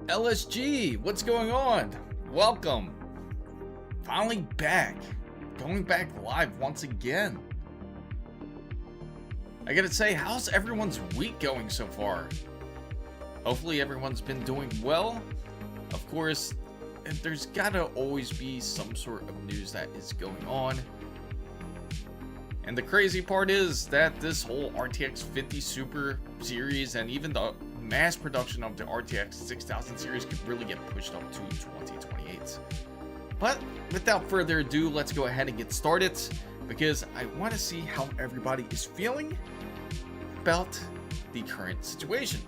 LSG, what's going on? Welcome. Finally back. Going back live once again. I gotta say, how's everyone's week going so far? Hopefully everyone's been doing well. Of course, there's gotta always be some sort of news that is going on. And the crazy part is that this whole RTX 50 Super series and even the mass production of the RTX 6000 series could really get pushed up to 2028. But without further ado, let's go ahead and get started because I want to see how everybody is feeling about the current situation.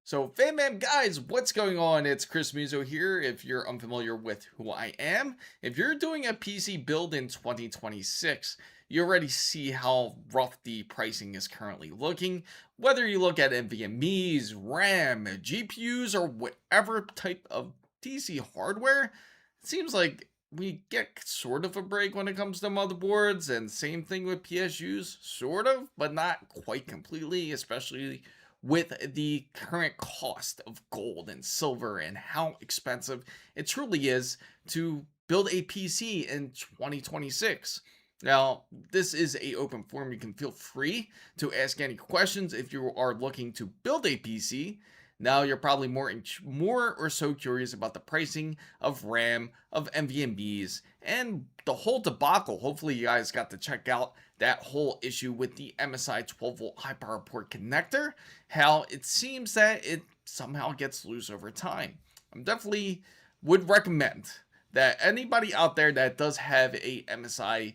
So fam guys, what's going on? It's Chris Muzo here. If you're unfamiliar with who I am, if you're doing a PC build in 2026, you already see how rough the pricing is currently looking. Whether you look at NVMe's, RAM, GPUs, or whatever type of PC hardware, it seems like we get sort of a break when it comes to motherboards, and same thing with PSUs, sort of, but not quite completely, especially with the current cost of gold and silver and how expensive it truly is to build a PC in 2026. Now, this is an open forum. You can feel free to ask any questions if you are looking to build a PC. Now, you're probably more or so curious about the pricing of RAM, of NVMe's, and the whole debacle. Hopefully, you guys got to check out that whole issue with the MSI 12-volt high power port connector, how it seems that it somehow gets loose over time. I definitely would recommend that anybody out there that does have a MSI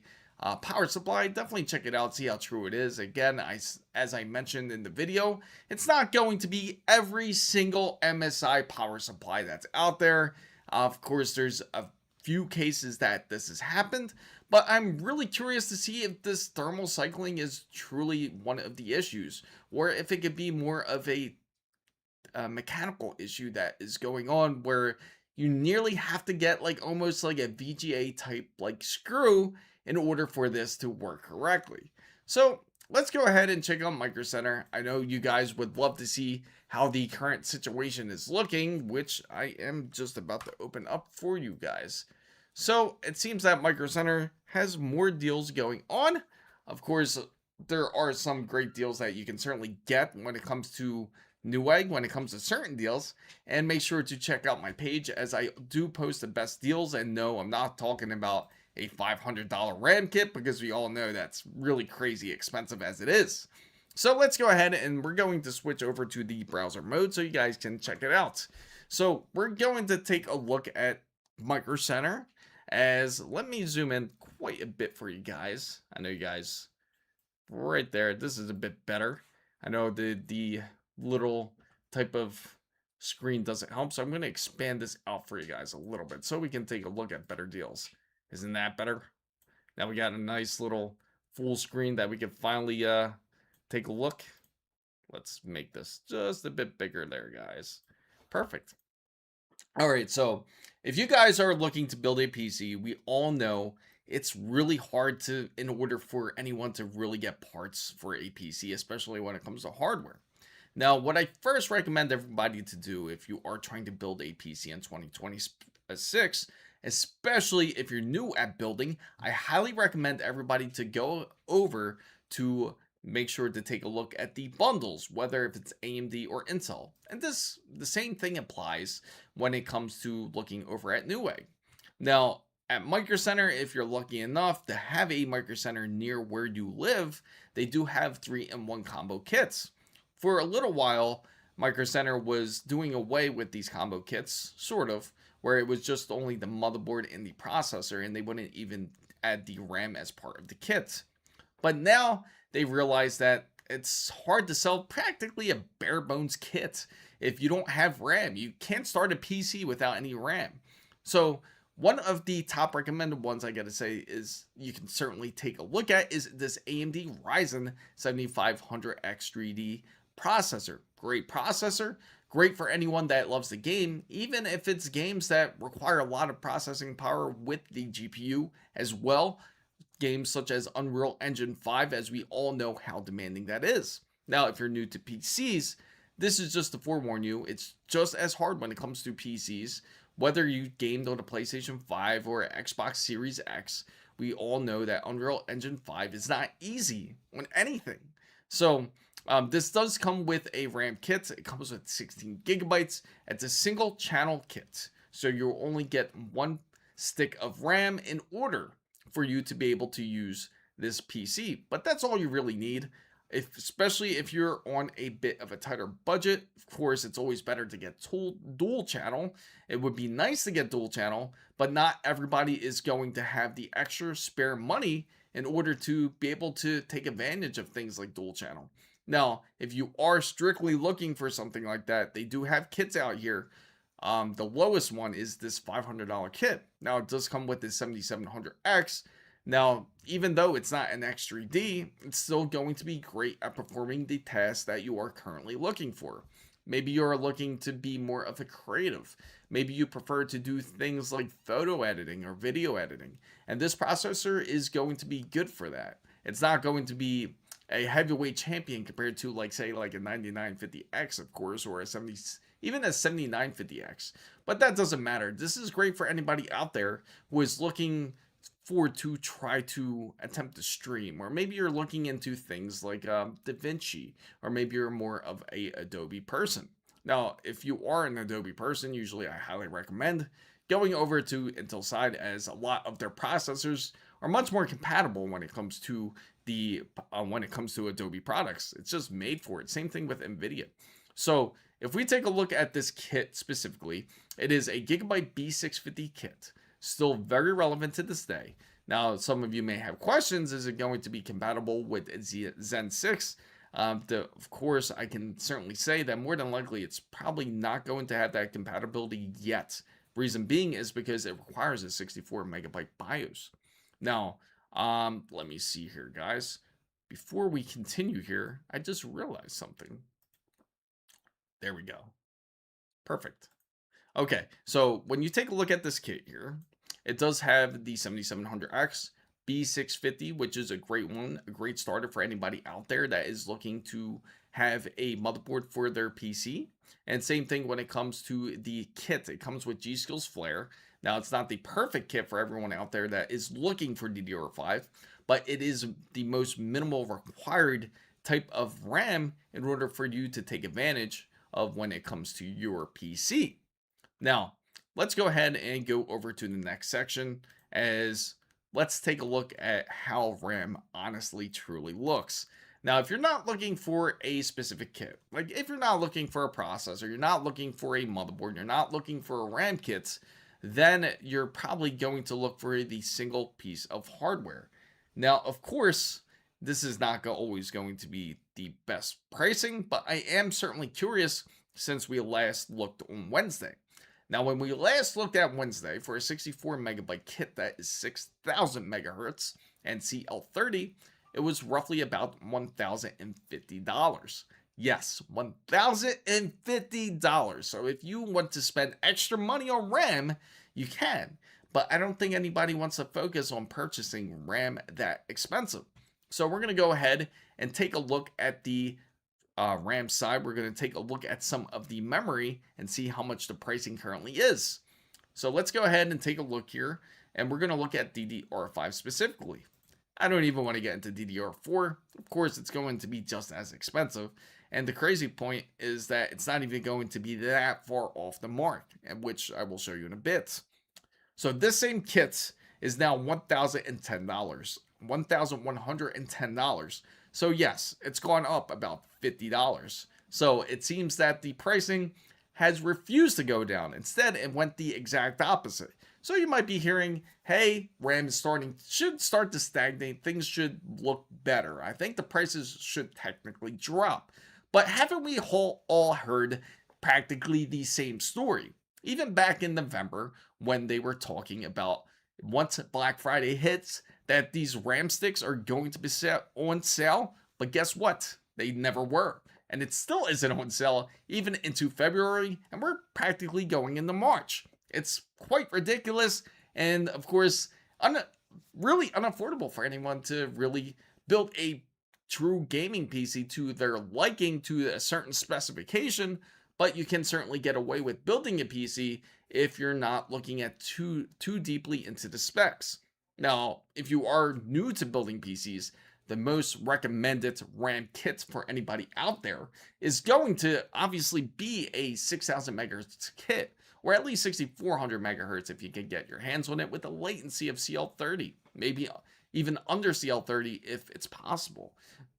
power supply, definitely check it out, see how true it is. Again, as I mentioned in the video, it's not going to be every single MSI power supply that's out there. Of course, there's a few cases that this has happened, but I'm really curious to see if this thermal cycling is truly one of the issues, or if it could be more of a mechanical issue that is going on where you nearly have to get like almost like a VGA type like screw in order for this to work correctly. So let's go ahead and check out Micro Center. I know you guys would love to see how the current situation is looking, which I am just about to open up for you guys. So it seems that Micro Center has more deals going on. Of course, there are some great deals that you can certainly get when it comes to Newegg, when it comes to certain deals, and make sure to check out my page as I do post the best deals. And no, I'm not talking about a $500 RAM kit because we all know that's really crazy expensive as it is. So let's go ahead and we're going to switch over to the browser mode so you guys can check it out. So we're going to take a look at Micro Center, as let me zoom in quite a bit for you guys. I know you guys right there, this is a bit better. I know the little type of screen doesn't help, so I'm going to expand this out for you guys a little bit so we can take a look at better deals. Isn't that better? Now we got a nice little full screen that we can finally take a look. Let's make this just a bit bigger there, guys. Perfect. All right, so if you guys are looking to build a PC, we all know it's really hard in order for anyone to really get parts for a PC, especially when it comes to hardware. Now, what I first recommend everybody to do if you are trying to build a PC in 2026, especially if you're new at building, I highly recommend everybody to go over to make sure to take a look at the bundles, whether if it's AMD or Intel. And the same thing applies when it comes to looking over at Newegg. Now, at Micro Center, if you're lucky enough to have a Micro Center near where you live, they do have 3-in-1 combo kits. For a little while, Micro Center was doing away with these combo kits, sort of, where it was just only the motherboard and the processor, and they wouldn't even add the RAM as part of the kit. But now they realized that it's hard to sell practically a bare bones kit if you don't have RAM. You can't start a PC without any RAM. So one of the top recommended ones I gotta say is you can certainly take a look at is this AMD Ryzen 7500X 3D processor. Great processor. Great for anyone that loves the game, even if it's games that require a lot of processing power with the GPU as well. Games such as Unreal Engine 5, as we all know how demanding that is. Now, if you're new to PCs, This is just to forewarn you, it's just as hard when it comes to PCs. Whether you gamed on a PlayStation 5 or Xbox Series X, we all know that Unreal Engine 5 is not easy on anything. So, this does come with a RAM kit. It comes with 16 gigabytes. It's a single channel kit. So, you'll only get one stick of RAM in order for you to be able to use this PC. But that's all you really need. Especially if you're on a bit of a tighter budget. Of course, it's always better to get dual channel. It would be nice to get dual channel, but not everybody is going to have the extra spare money in order to be able to take advantage of things like dual channel. Now, if you are strictly looking for something like that, they do have kits out here. The lowest one is this $500 kit. Now, it does come with this 7700X. Now, even though it's not an X3D, it's still going to be great at performing the tasks that you are currently looking for. Maybe you're looking to be more of a creative. Maybe you prefer to do things like photo editing or video editing. And this processor is going to be good for that. It's not going to be a heavyweight champion compared to, like, say, like a 9950X, of course, or even a 7950X. But that doesn't matter. This is great for anybody out there who is looking forward to try to attempt to stream, or maybe you're looking into things like DaVinci, or maybe you're more of a Adobe person. Now, if you are an Adobe person, usually I highly recommend going over to Intel side, as a lot of their processors are much more compatible when it comes to Adobe products. It's just made for it. Same thing with NVIDIA. So if we take a look at this kit specifically, it is a Gigabyte B650 kit. Still very relevant to this day. Now, some of you may have questions. Is it going to be compatible with Zen 6? Of course, I can certainly say that more than likely it's probably not going to have that compatibility yet. Reason being is because it requires a 64 megabyte BIOS. Now, let me see here, guys. Before we continue here, I just realized something. There we go. Perfect. Okay, so when you take a look at this kit here, it does have the 7700X B650, which is a great one, a great starter for anybody out there that is looking to have a motherboard for their PC. And same thing when it comes to the kit. It comes with G-Skills Flare. Now, it's not the perfect kit for everyone out there that is looking for DDR5, but it is the most minimal required type of RAM in order for you to take advantage of when it comes to your PC. Now, let's go ahead and go over to the next section, as let's take a look at how RAM honestly truly looks. Now, if you're not looking for a specific kit, like if you're not looking for a processor, you're not looking for a motherboard, you're not looking for a RAM kit, then you're probably going to look for the single piece of hardware. Now, of course, this is not always going to be the best pricing, but I am certainly curious since we last looked on Wednesday. Now, when we last looked at Wednesday for a 64 megabyte kit that is 6,000 megahertz and CL30, it was roughly about $1,050. Yes, $1,050. So if you want to spend extra money on RAM, you can. But I don't think anybody wants to focus on purchasing RAM that expensive. So we're going to go ahead and take a look at the RAM side. We're going to take a look at some of the memory and see how much the pricing currently is. So let's go ahead and take a look here, and we're going to look at DDR5 specifically. I don't even want to get into DDR4. Of course, it's going to be just as expensive. And the crazy point is that it's not even going to be that far off the mark, which I will show you in a bit. So this same kit is now $1,010, $1,110. So yes, it's gone up about $50. So it seems that the pricing has refused to go down. Instead, it went the exact opposite. So you might be hearing, hey, RAM is should start to stagnate. Things should look better. I think the prices should technically drop. But haven't we all heard practically the same story? Even back in November, when they were talking about once Black Friday hits, that these RAM sticks are going to be on sale. But guess what? They never were. And it still isn't on sale even into February, and we're practically going into March. It's quite ridiculous, and of course, really unaffordable for anyone to really build a true gaming PC to their liking to a certain specification, but you can certainly get away with building a PC if you're not looking at too deeply into the specs. Now, if you are new to building PCs, the most recommended RAM kit for anybody out there is going to obviously be a 6000 megahertz kit, or at least 6400 megahertz if you can get your hands on it with a latency of CL30, maybe even under CL30 if it's possible.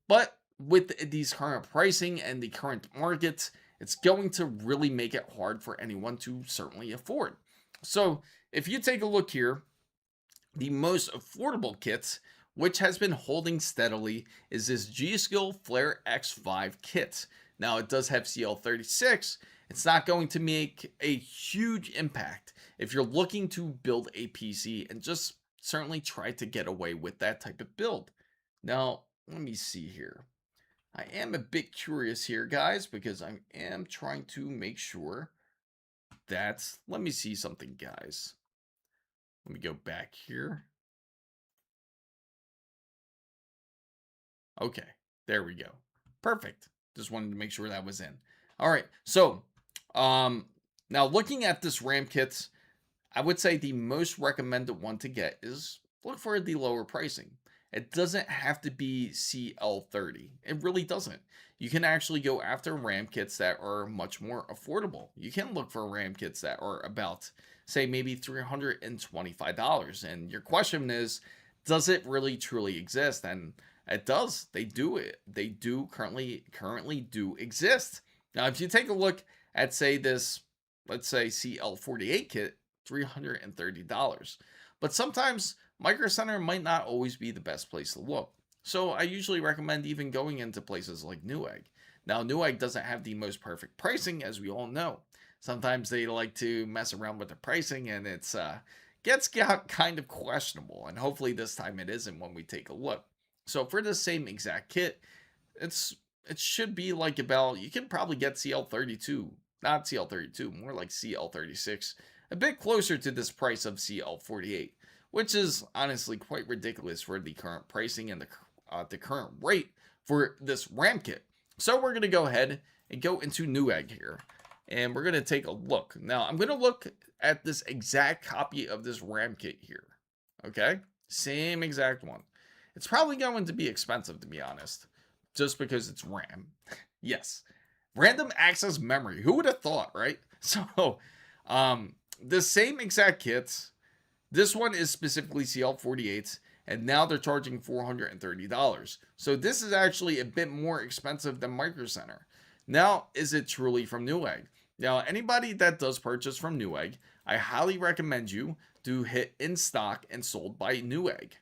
But with these current pricing and the current market, it's going to really make it hard for anyone to certainly afford. So if you take a look here, the most affordable kit, which has been holding steadily, is this G-Skill Flare X5 kit. Now, it does have CL36. It's not going to make a huge impact if you're looking to build a PC and just certainly try to get away with that type of build. Now, let me see here. I am a bit curious here, guys, because I am trying to make sure that, let me see something, guys. Let me go back here. Okay, there we go. Perfect. Just wanted to make sure that was in. All right, so now looking at this RAM kit, I would say the most recommended one to get is look for the lower pricing. It doesn't have to be CL30. It really doesn't. You can actually go after RAM kits that are much more affordable. You can look for RAM kits that are about, say, maybe $325. And your question is, does it really truly exist? And it does. They do it. They do currently do exist. Now, if you take a look at, say, this, let's say CL48 kit, $330. But sometimes Micro Center might not always be the best place to look. So I usually recommend even going into places like Newegg. Now, Newegg doesn't have the most perfect pricing, as we all know. Sometimes they like to mess around with the pricing, and it's gets kind of questionable. And hopefully this time it isn't when we take a look. So for the same exact kit, it should be like about, you can probably get CL32, not CL32, more like CL36, a bit closer to this price of CL48, which is honestly quite ridiculous for the current pricing and the current rate for this RAM kit. So we're going to go ahead and go into Newegg here, and we're going to take a look. Now, I'm going to look at this exact copy of this RAM kit here, okay? Same exact one. It's probably going to be expensive, to be honest, just because it's RAM. Yes, random access memory. Who would have thought, right? So, the same exact kits. This one is specifically CL48, and now they're charging $430. So this is actually a bit more expensive than Micro Center. Now, is it truly from Newegg? Now, anybody that does purchase from Newegg, I highly recommend you to hit in stock and sold by Newegg.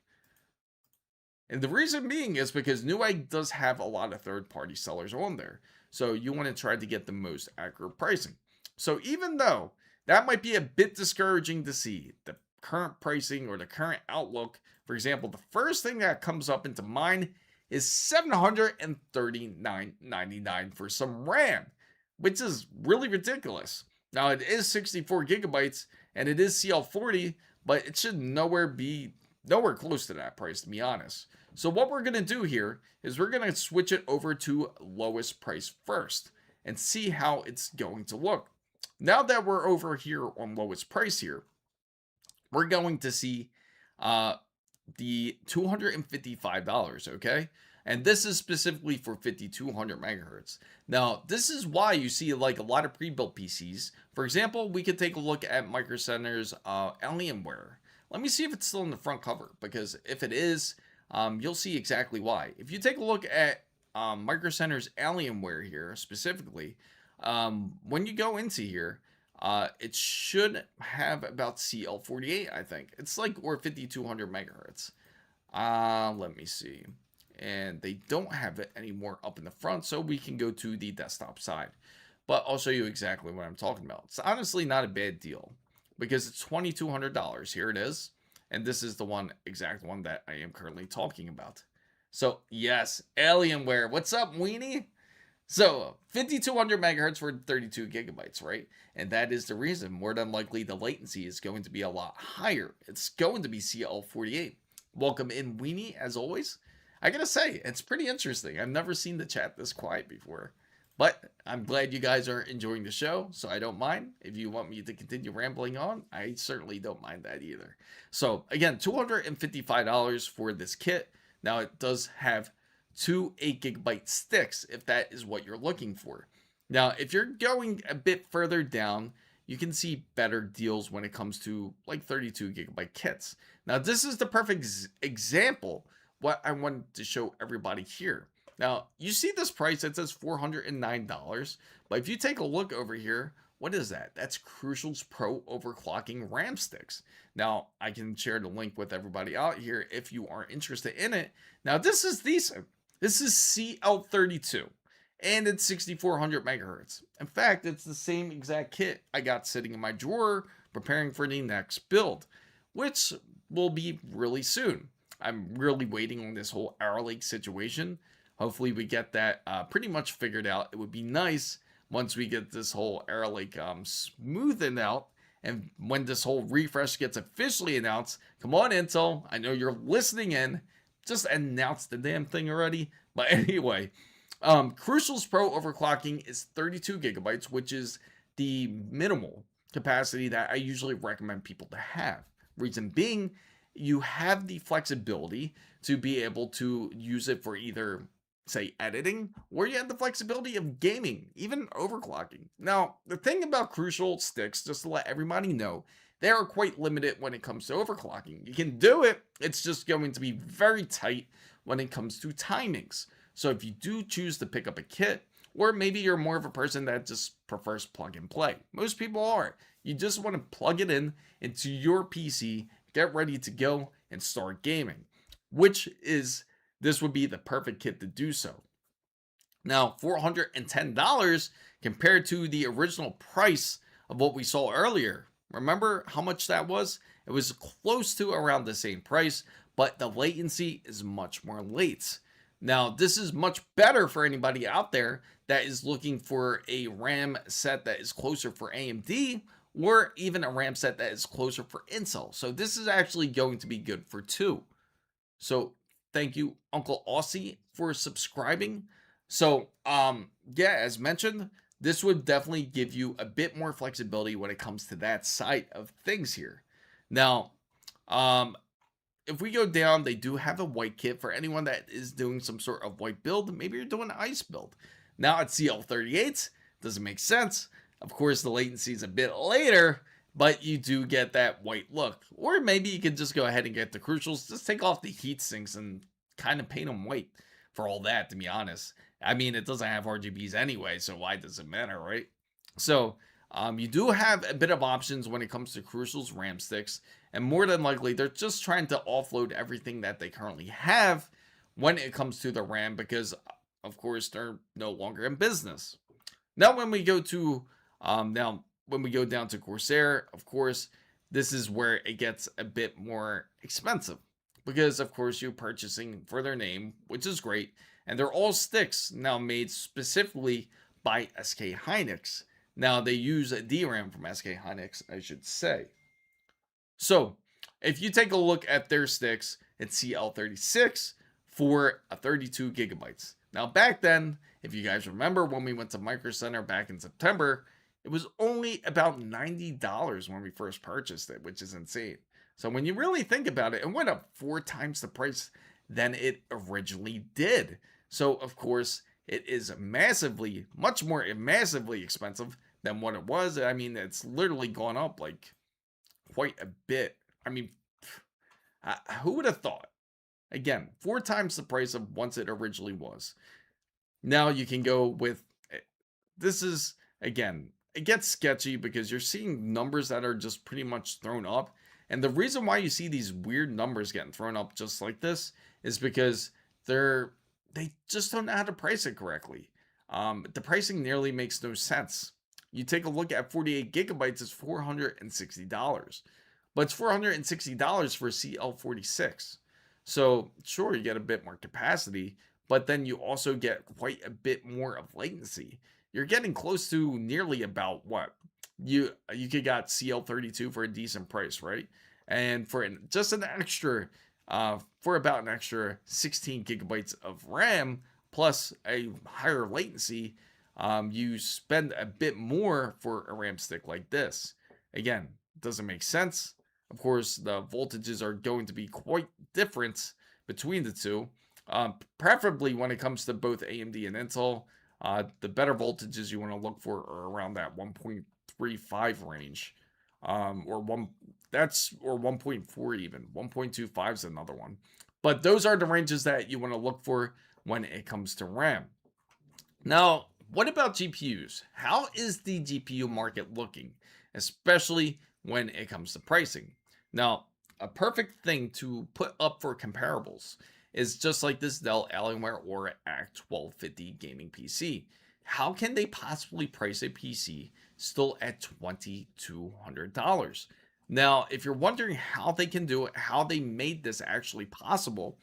And the reason being is because Newegg does have a lot of third-party sellers on there. So you want to try to get the most accurate pricing. So even though that might be a bit discouraging to see, the current pricing or the current outlook, for example, the first thing that comes up into mind is $739.99 for some RAM, which is really ridiculous. Now, it is 64 gigabytes and it is CL40, but it should nowhere close to that price, to be honest. So what we're going to do here is we're going to switch it over to lowest price first and see how it's going to look. Now that we're over here on lowest price here, we're going to see the $255, okay? And this is specifically for 5200 megahertz. Now, this is why you see like a lot of pre-built PCs. For example, we could take a look at Micro Center's Alienware. Let me see if it's still in the front cover, because if it is, you'll see exactly why. If you take a look at Micro Center's Alienware here specifically, when you go into here, it should have about CL48, I think. It's like, or 5200 megahertz. Let me see. And they don't have it anymore up in the front, so we can go to the desktop side. But I'll show you exactly what I'm talking about. It's honestly not a bad deal, because it's $2,200. Here it is. And this is the exact one that I am currently talking about. So, yes, Alienware. What's up, weenie? So, 5200 megahertz for 32 gigabytes, right? And that is the reason. More than likely, the latency is going to be a lot higher. It's going to be CL48. Welcome in, weenie, as always. I gotta say, it's pretty interesting. I've never seen the chat this quiet before. But I'm glad you guys are enjoying the show, so I don't mind. If you want me to continue rambling on, I certainly don't mind that either. So again, $255 for this kit. Now it does have two 8 GB sticks if that is what you're looking for. Now, if you're going a bit further down, you can see better deals when it comes to like 32 GB kits. Now, this is the perfect example what I wanted to show everybody here. Now, you see this price, it says $409, but if you take a look over here, what is that? That's Crucial's Pro overclocking RAM sticks. Now, I can share the link with everybody out here if you are interested in it. Now, this is decent. This is CL32, and it's 6400 megahertz. In fact, it's the same exact kit I got sitting in my drawer preparing for the next build, which will be really soon. I'm really waiting on this whole Arrow Lake situation. Hopefully we get that pretty much figured out. It would be nice once we get this whole Arrow Lake smoothened out. And when this whole refresh gets officially announced, come on Intel, I know you're listening in. Just announce the damn thing already. But anyway, Crucial's Pro overclocking is 32 GB, which is the minimal capacity that I usually recommend people to have. Reason being, you have the flexibility to be able to use it for either, say, editing, or you have the flexibility of gaming, even overclocking. Now, the thing about Crucial sticks, just to let everybody know, they are quite limited when it comes to overclocking. You can do it, it's just going to be very tight when it comes to timings. So if you do choose to pick up a kit, or maybe you're more of a person that just prefers plug and play. Most people are. You just want to plug it in into your PC, get ready to go, and start gaming. This would be the perfect kit to do so. Now, $410 compared to the original price of what we saw earlier. Remember how much that was? It was close to around the same price, but the latency is much more late. Now, this is much better for anybody out there that is looking for a RAM set that is closer for AMD, or even a RAM set that is closer for Intel. So this is actually going to be good for two. So thank you, Uncle Aussie, for subscribing. So, yeah, as mentioned, this would definitely give you a bit more flexibility when it comes to that side of things here. Now, if we go down, they do have a white kit for anyone that is doing some sort of white build. Maybe you're doing an ice build. Now at CL38, doesn't make sense. Of course, the latency is a bit later, but you do get that white look. Or maybe you could just go ahead and get the Crucials, just take off the heat sinks and kind of paint them white for all that, to be honest. I mean, it doesn't have RGBs anyway, so why does it matter, right? So, you do have a bit of options when it comes to Crucial's RAM sticks, and more than likely, they're just trying to offload everything that they currently have when it comes to the RAM, because, of course, they're no longer in business. Now, when we go to when we go down to Corsair, of course, this is where it gets a bit more expensive because, of course, you're purchasing for their name, which is great. And they're all sticks now made specifically by SK Hynix. Now, they use a DRAM from SK Hynix, I should say. So, if you take a look at their sticks, it's CL36 for 32 gigabytes. Now, back then, if you guys remember when we went to Micro Center back in September, it was only about $90 when we first purchased it, which is insane. So when you really think about it, it went up 4 times the price than it originally did. So of course, it is massively expensive than what it was. I mean, it's literally gone up like quite a bit. I mean, who would have thought? Again, 4 times the price of once it originally was. Now you can go with, this is, again, it gets sketchy because you're seeing numbers that are just pretty much thrown up. And the reason why you see these weird numbers getting thrown up just like this is because they just don't know how to price it correctly. The pricing nearly makes no sense. You take a look at 48 gigabytes, it's $460. But it's $460 for CL46. So sure, you get a bit more capacity, but then you also get quite a bit more of latency. You're getting close to nearly about what? You could got CL32 for a decent price, right? And for just an extra for about an extra 16 gigabytes of RAM plus a higher latency. You spend a bit more for a RAM stick like this. Again, doesn't make sense. Of course, the voltages are going to be quite different between the two. Preferably when it comes to both AMD and Intel, the better voltages you want to look for are around that 1.35 range, or 1.4 even. 1.25 is another one. But those are the ranges that you want to look for when it comes to RAM. Now, what about GPUs? How is the GPU market looking, especially when it comes to pricing? Now, a perfect thing to put up for comparables is just like this Dell Alienware Aura Act 1250 gaming PC. How can they possibly price a PC still at $2,200? Now, if you're wondering how they can do it, how they made this actually possible,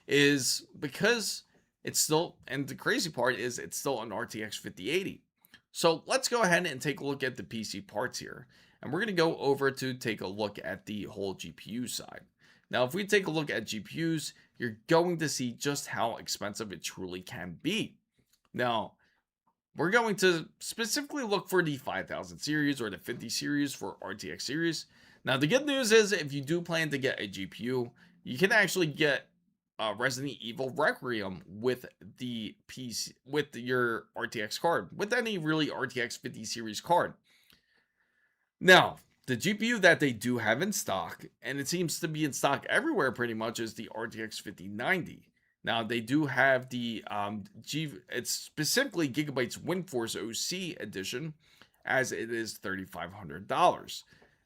is because it's still, and the crazy part is it's still an RTX 5080. So let's go ahead and take a look at the PC parts here. And we're going to go over to take a look at the whole GPU side. Now, if we take a look at GPUs, you're going to see just how expensive it truly can be. Now, we're going to specifically look for the 5000 series or the 50 series for RTX series. Now, the good news is if you do plan to get a GPU, you can actually get Resident Evil Requiem with the PC, with your RTX card, with any really RTX 50 series card. Now, the GPU that they do have in stock, and it seems to be in stock everywhere pretty much, is the RTX 5090. Now, they do have the it's specifically Gigabyte's WindForce OC edition, as it is $3,500.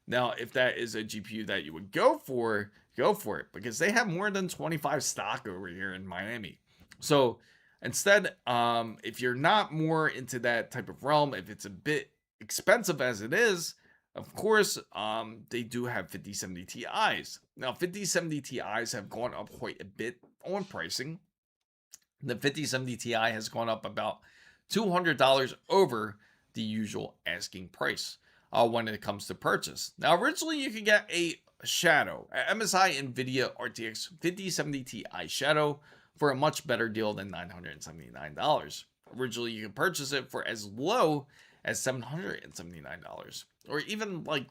Now, if that is a GPU that you would go for it, because they have more than 25 stock over here in Miami. So instead, if you're not more into that type of realm, if it's a bit expensive as it is, of course, they do have 5070 Ti's. Now, 5070 Ti's have gone up quite a bit on pricing. The 5070 Ti has gone up about $200 over the usual asking price when it comes to purchase. Now, originally, you could get a Shadow, MSI NVIDIA RTX 5070 Ti Shadow, for a much better deal than $979. Originally, you could purchase it for as low as $779, or even like,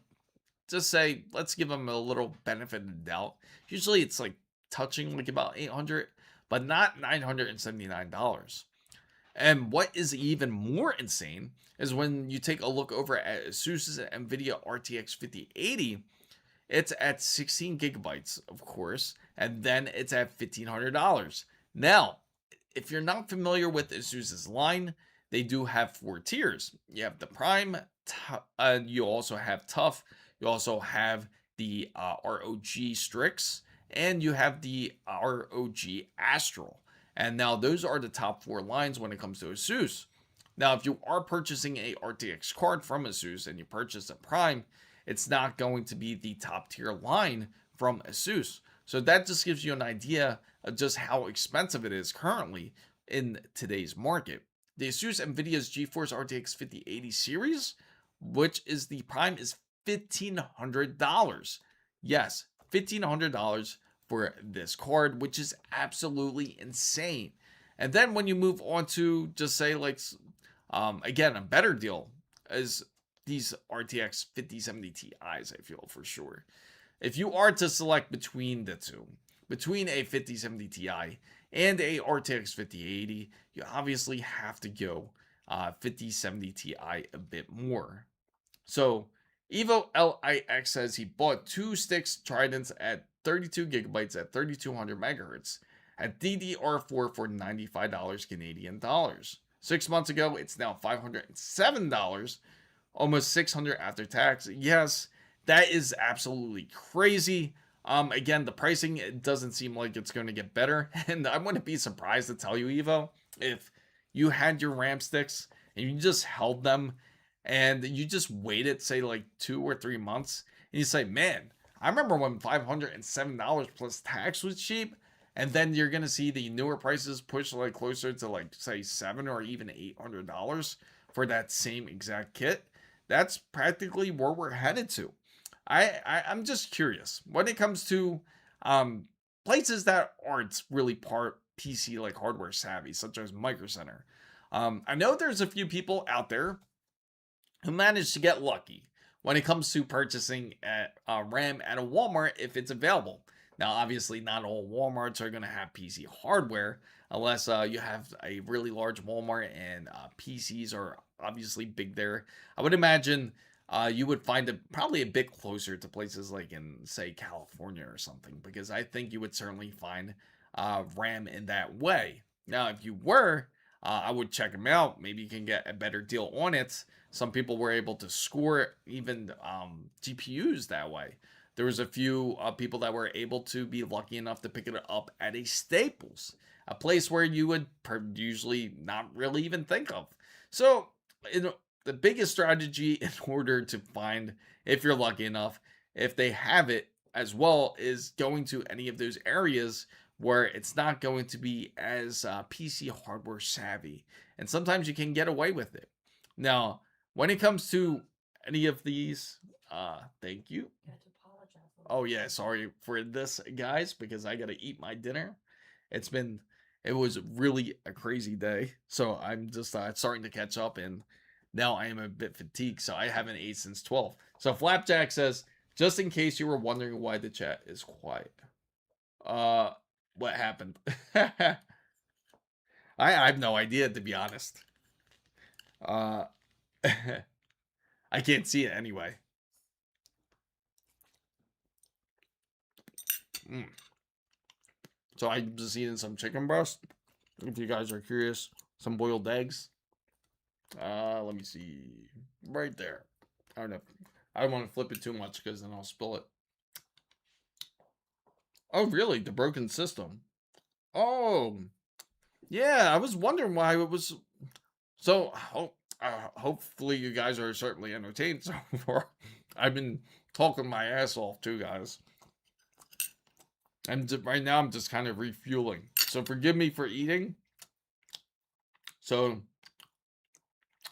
just say, let's give them a little benefit of the doubt. Usually it's like touching like about $800, but not $979. And what is even more insane is when you take a look over at ASUS's NVIDIA RTX 5080, it's at 16 gigabytes, of course, and then it's at $1,500. Now, if you're not familiar with ASUS's line, they do have 4 tiers. You have the Prime, you also have Tough, you also have the ROG Strix, and you have the ROG Astral. And now those are the top 4 lines when it comes to ASUS. Now, if you are purchasing a RTX card from ASUS and you purchase a Prime, it's not going to be the top tier line from ASUS. So that just gives you an idea of just how expensive it is currently in today's market. The ASUS NVIDIA's GeForce RTX 5080 series, which is the Prime, is $1,500. Yes, $1,500 for this card, which is absolutely insane. And then when you move on to just say like, again, a better deal is these RTX 5070 Ti's, I feel for sure. If you are to select between the two, between a 5070 Ti and a RTX 5080, you obviously have to go 5070 Ti a bit more. So Evo LIX says he bought 2 sticks Tridents at 32 gigabytes at 3200 megahertz at DDR4 for $95 Canadian dollars. 6 months ago, it's now $507, almost $600 after tax. Yes, that is absolutely crazy. Again, the pricing, it doesn't seem like it's going to get better. And I wouldn't be surprised to tell you, Evo, if you had your RAM sticks and you just held them and you just waited, say, like 2 or 3 months, and you say, man, I remember when $507 plus tax was cheap, and then you're going to see the newer prices push like closer to like, say, $700 or even $800 for that same exact kit. That's practically where we're headed to. I'm just curious when it comes to places that aren't really part PC like hardware savvy, such as Micro Center. I know there's a few people out there who managed to get lucky when it comes to purchasing at RAM at a Walmart if it's available. Now, obviously, not all Walmarts are going to have PC hardware unless you have a really large Walmart and PCs are obviously big there. I would imagine you would find it probably a bit closer to places like in, say, California or something, because I think you would certainly find RAM in that way. Now, if you were, I would check them out. Maybe you can get a better deal on it. Some people were able to score even GPUs that way. There was a few people that were able to be lucky enough to pick it up at a Staples, a place where you would usually not really even think of. So, the biggest strategy in order to find, if you're lucky enough, if they have it as well, is going to any of those areas where it's not going to be as PC hardware savvy. And sometimes you can get away with it. Now, when it comes to any of these, thank you. Oh yeah, sorry for this, guys, because I gotta eat my dinner. It was really a crazy day, so I'm just starting to catch up, and now I am a bit fatigued, so I haven't ate since 12. So Flapjack says, just in case you were wondering why the chat is quiet. What happened? I have no idea, to be honest. I can't see it anyway. So I'm just eating some chicken breast. If you guys are curious, some boiled eggs. Let me see. Right there. I don't know. I don't want to flip it too much because then I'll spill it. Oh, really? The broken system. Oh, yeah. I was wondering why it was. So, hopefully you guys are certainly entertained so far. I've been talking my ass off too, guys. And right now I'm just kind of refueling. So forgive me for eating. So,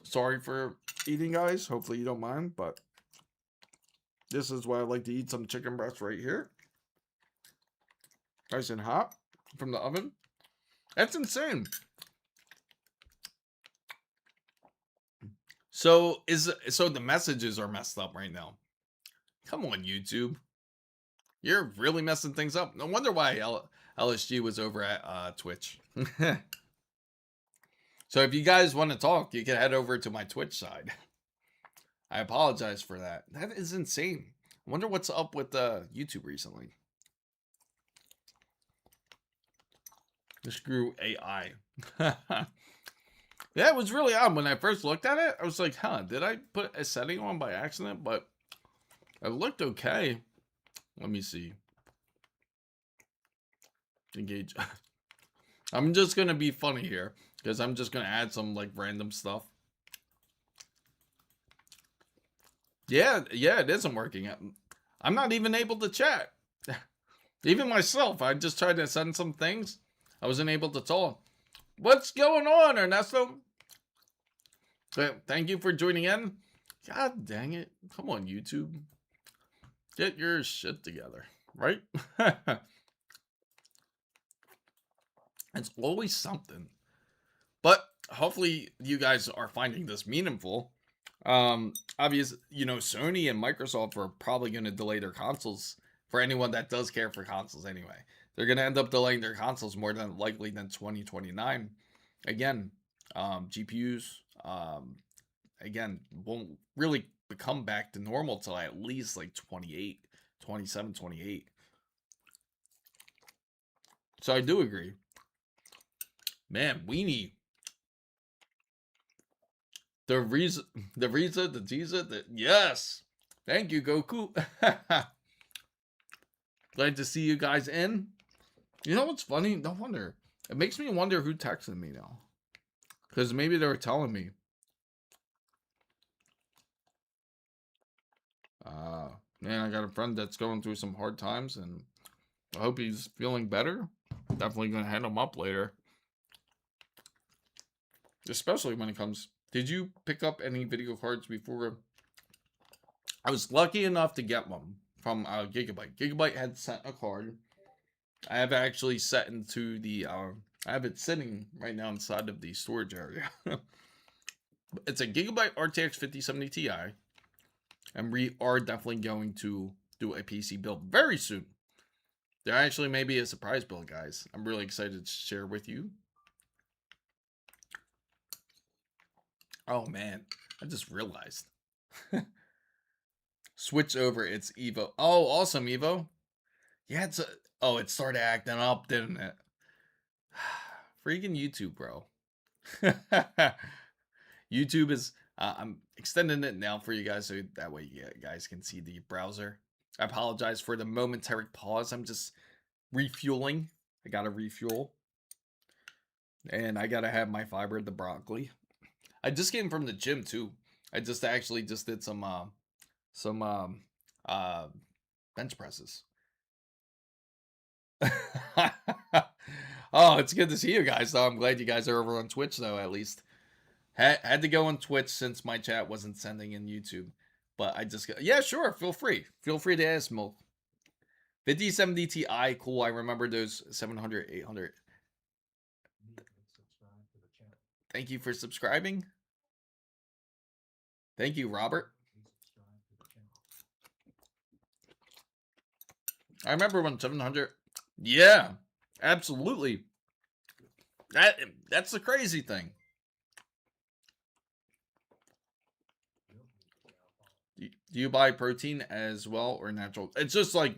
sorry for eating, guys. Hopefully you don't mind, but this is why I like to eat some chicken breast right here. Nice and hot from the oven. That's insane. So the messages are messed up right now. Come on, YouTube. You're really messing things up. No wonder why LSG was over at Twitch. So if you guys want to talk, you can head over to my Twitch side. I apologize for that. That is insane. I wonder what's up with YouTube recently. Screw AI. Yeah, it was really odd. When I first looked at it, I was like, huh, did I put a setting on by accident? But it looked okay. Let me see. Engage. I'm just going to be funny here because I'm just going to add some like random stuff. Yeah, it isn't working. I'm not even able to chat. Even myself, I just tried to send some things. I wasn't able to talk. What's going on, Ernesto? Thank you for joining in. God dang it. Come on, YouTube. Get your shit together, right? It's always something. But hopefully you guys are finding this meaningful. Obviously, Sony and Microsoft are probably going to delay their consoles for anyone that does care for consoles anyway. They're going to end up delaying their consoles more than likely than 2029. Again, GPUs, again, won't really come back to normal till at least like 27, 28. So I do agree. Man, weenie. The Tiza, yes. Thank you, Goku. Glad to see you guys in. You know what's funny? No wonder. It makes me wonder who texted me now. Because maybe they were telling me. Man, I got a friend that's going through some hard times, and I hope he's feeling better. Definitely going to hit him up later. Especially when it comes... Did you pick up any video cards before? I was lucky enough to get one from Gigabyte. Gigabyte had sent a card I have actually set into the I have it sitting right now inside of the storage area. It's a Gigabyte RTX 5070 Ti, and we are definitely going to do a PC build very soon. There actually may be a surprise build, guys. I'm really excited to share with you. Oh man, I just realized. Switch over, it's Evo. Oh, awesome, Evo. Yeah, it's a, oh, it started acting up, didn't it? Freaking YouTube, bro. YouTube is, I'm extending it now for you guys so that way you guys can see the browser. I apologize for the momentary pause. I'm just refueling. I gotta refuel. And I gotta have my fiber, the broccoli. I just came from the gym too. I just actually just did some uh bench presses. Oh, it's good to see you guys though. I'm glad you guys are over on Twitch though, at least. Had to go on Twitch since my chat wasn't sending in YouTube. But I just got, yeah, sure, feel free. Feel free to ask Milk. 5070 Ti, cool. I remember those 700, 800. Thank you for subscribing. Thank you, Robert. I remember when 700. Yeah, absolutely. That's the crazy thing. Do you buy protein as well or natural? It's just like,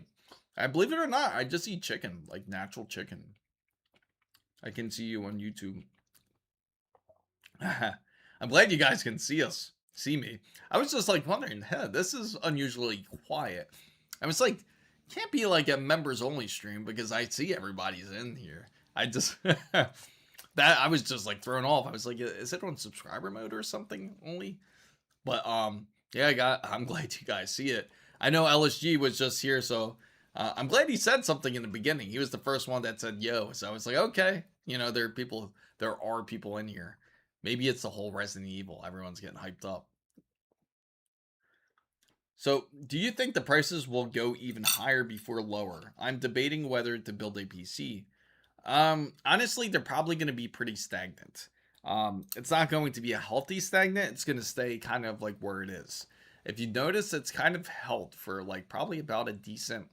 I believe it or not, I just eat chicken, like natural chicken. I can see you on YouTube. I'm glad you guys can see me. I was just like wondering, this is unusually quiet. I was like, can't be like a members only stream because I see everybody's in here. I just that I was just like thrown off. I was like, is it on subscriber mode or something only? But yeah, I'm glad you guys see it. I know LSG was just here, so I'm glad he said something in the beginning. He was the first one that said yo, so I was like, okay, there are people in here. Maybe it's the whole Resident Evil. Everyone's getting hyped up. So, do you think the prices will go even higher before lower? I'm debating whether to build a PC. Honestly, they're probably going to be pretty stagnant. It's not going to be a healthy stagnant. It's going to stay kind of like where it is. If you notice, it's kind of held for like probably about a decent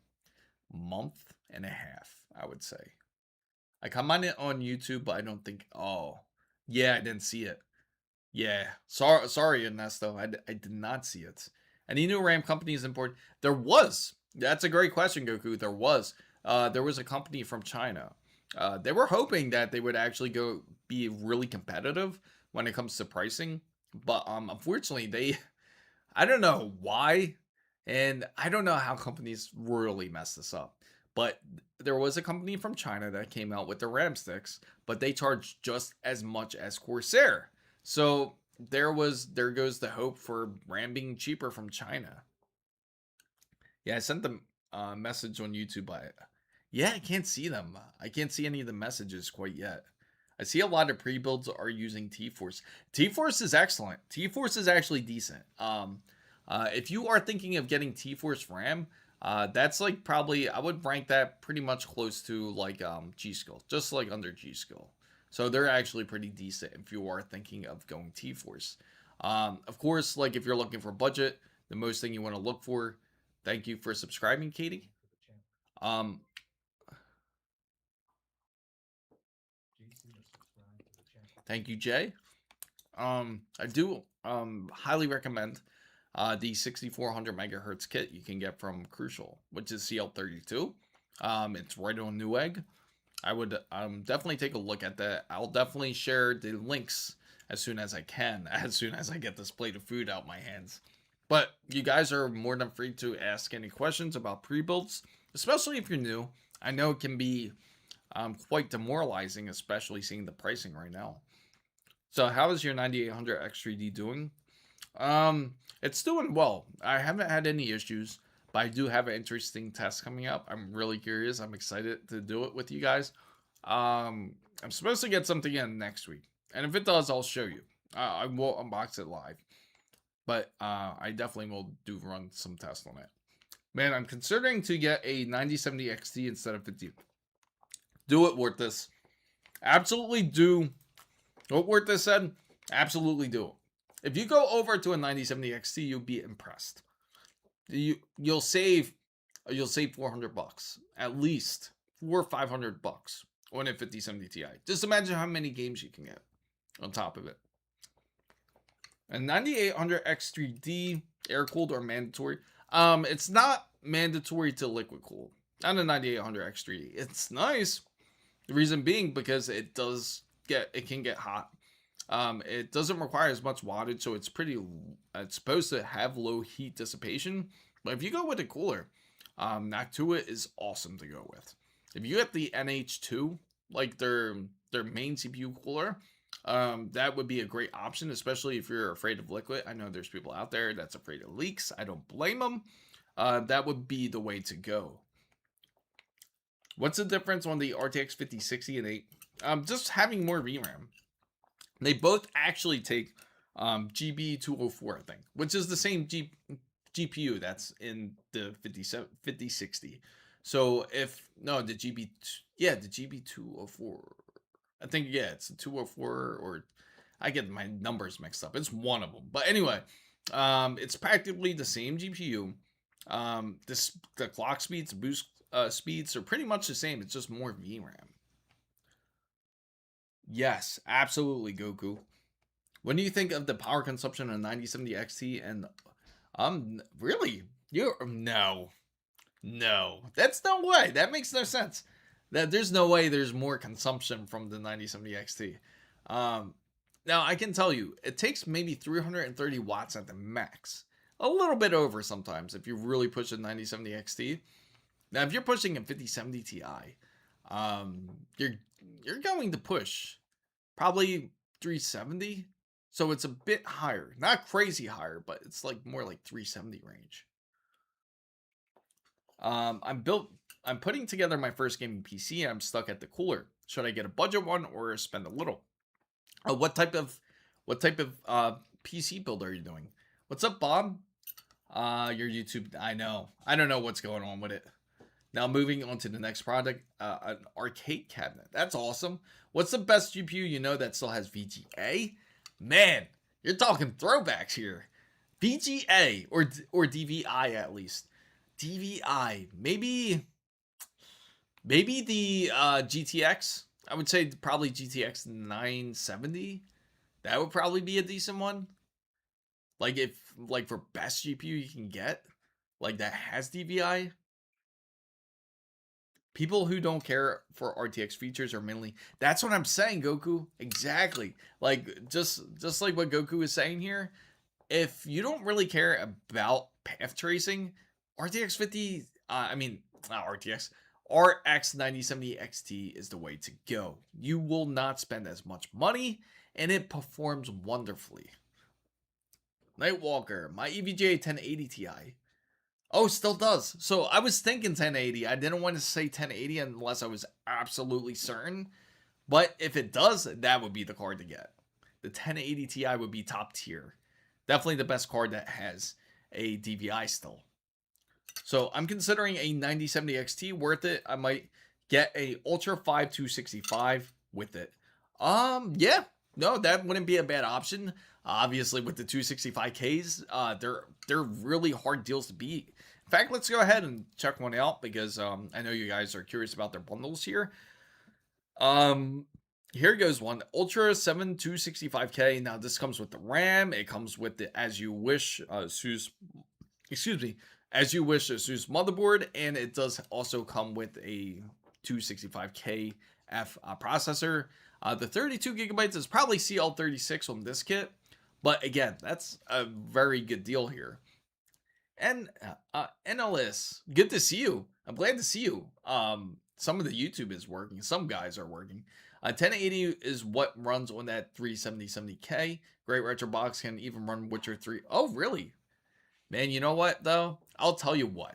month and a half, I would say. I come on it on YouTube, but I don't think. Oh, yeah, I didn't see it. Yeah, sorry, Ernesto. I did not see it. Any new RAM companies import? There was. That's a great question, Goku. There was. There was a company from China. They were hoping that they would actually go be really competitive when it comes to pricing, but unfortunately, I don't know why, and I don't know how companies really mess this up. But there was a company from China that came out with the RAM sticks, but they charged just as much as Corsair. So there goes the hope for RAM being cheaper from China. Yeah, I sent them a message on YouTube, but yeah, I can't see them. I can't see any of the messages quite yet. I see a lot of pre-builds are using T-Force. T-Force is excellent. T-Force is actually decent. If you are thinking of getting T-Force RAM, that's like probably I would rank that pretty much close to like G-Skill, just like under G-Skill. So they're actually pretty decent if you are thinking of going T-Force. Of course, like if you're looking for budget, the most thing you want to look for. Thank you for subscribing, Katie. Um, Thank you, Jay. I do highly recommend the 6400 megahertz kit you can get from Crucial, which is CL32. It's right on Newegg. I would definitely take a look at that. I'll definitely share the links as soon as I can, as soon as I get this plate of food out my hands. But you guys are more than free to ask any questions about pre-builds, especially if you're new. I know it can be quite demoralizing, especially seeing the pricing right now. So how is your 9800 X3D doing? It's doing well. I haven't had any issues, but I do have an interesting test coming up. I'm really curious. I'm excited to do it with you guys. I'm supposed to get something in next week, and if it does, I'll show you. I will unbox it live, but I definitely will run some tests on it. Man, I'm considering to get a 9070 XT instead of 50. Do it, worth this. Absolutely do what worth this said. Absolutely do it. If you go over to a 9070 XT, you'll be impressed. You'll save 400 bucks at least, 500 bucks on a 5070 Ti. Just imagine how many games you can get on top of it. And 9800 X3D air cooled or mandatory? It's not mandatory to liquid cool. On a 9800 X3D, it's nice. The reason being because it can get hot. It doesn't require as much wattage, so it's supposed to have low heat dissipation. But if you go with a cooler, Noctua is awesome to go with. If you get the NH2, like their main CPU cooler, that would be a great option, especially if you're afraid of liquid. I know there's people out there that's afraid of leaks. I don't blame them. That would be the way to go. What's the difference on the RTX 5060 and 8? Just having more VRAM. They both actually take GB204, I think, which is the same GPU that's in the 5060. So the GB204. I think, yeah, it's a 204, or I get my numbers mixed up. It's one of them. But anyway, it's practically the same GPU. The clock speeds, boost speeds are pretty much the same. It's just more VRAM. Yes, absolutely, Goku. When do you think of the power consumption of 9070 XT and really? No. That's no way. That makes no sense. There's no way there's more consumption from the 9070 XT. Now I can tell you, it takes maybe 330 watts at the max. A little bit over sometimes if you really push a 9070 XT. Now if you're pushing a 5070 Ti, you're going to push probably 370. So it's a bit higher. Not crazy higher, but it's like more like 370 range. I'm putting together my first gaming PC and I'm stuck at the cooler. Should I get a budget one or spend a little? What type of PC build are you doing? What's up, Bob? Your YouTube, I don't know what's going on with it. Now moving on to the next project, an arcade cabinet. That's awesome. What's the best GPU you know that still has VGA? Man, you're talking throwbacks here. VGA or DVI at least. DVI, maybe the GTX. I would say probably GTX 970. That would probably be a decent one. Like for best GPU you can get, like that has DVI. People who don't care for RTX features are mainly. That's what I'm saying, Goku. Exactly. Like just like what Goku is saying here. If you don't really care about path tracing, RTX 50. Not RTX. RX 9070 XT is the way to go. You will not spend as much money, and it performs wonderfully. Nightwalker, my EVGA 1080 Ti. Oh, still does. So I was thinking 1080. I didn't want to say 1080 unless I was absolutely certain. But if it does, that would be the card to get. The 1080 Ti would be top tier. Definitely the best card that has a DVI still. So I'm considering a 9070 XT worth it. I might get a Ultra 5265 with it. Yeah. No, that wouldn't be a bad option. Obviously, with the 265Ks, they're really hard deals to beat. In fact, let's go ahead and check one out because I know you guys are curious about their bundles here. Here goes one. Ultra 7 265K. Now, this comes with the RAM. It comes with the As You Wish ASUS motherboard, and it does also come with a 265K F processor. The 32 gigabytes is probably CL36 on this kit. But again, that's a very good deal here. And NLS, good to see you. I'm glad to see you. Some of the YouTube is working. Some guys are working. 1080 is what runs on that 370-70K. Great Retro Box can even run Witcher 3. Oh, really? Man, you know what, though? I'll tell you what.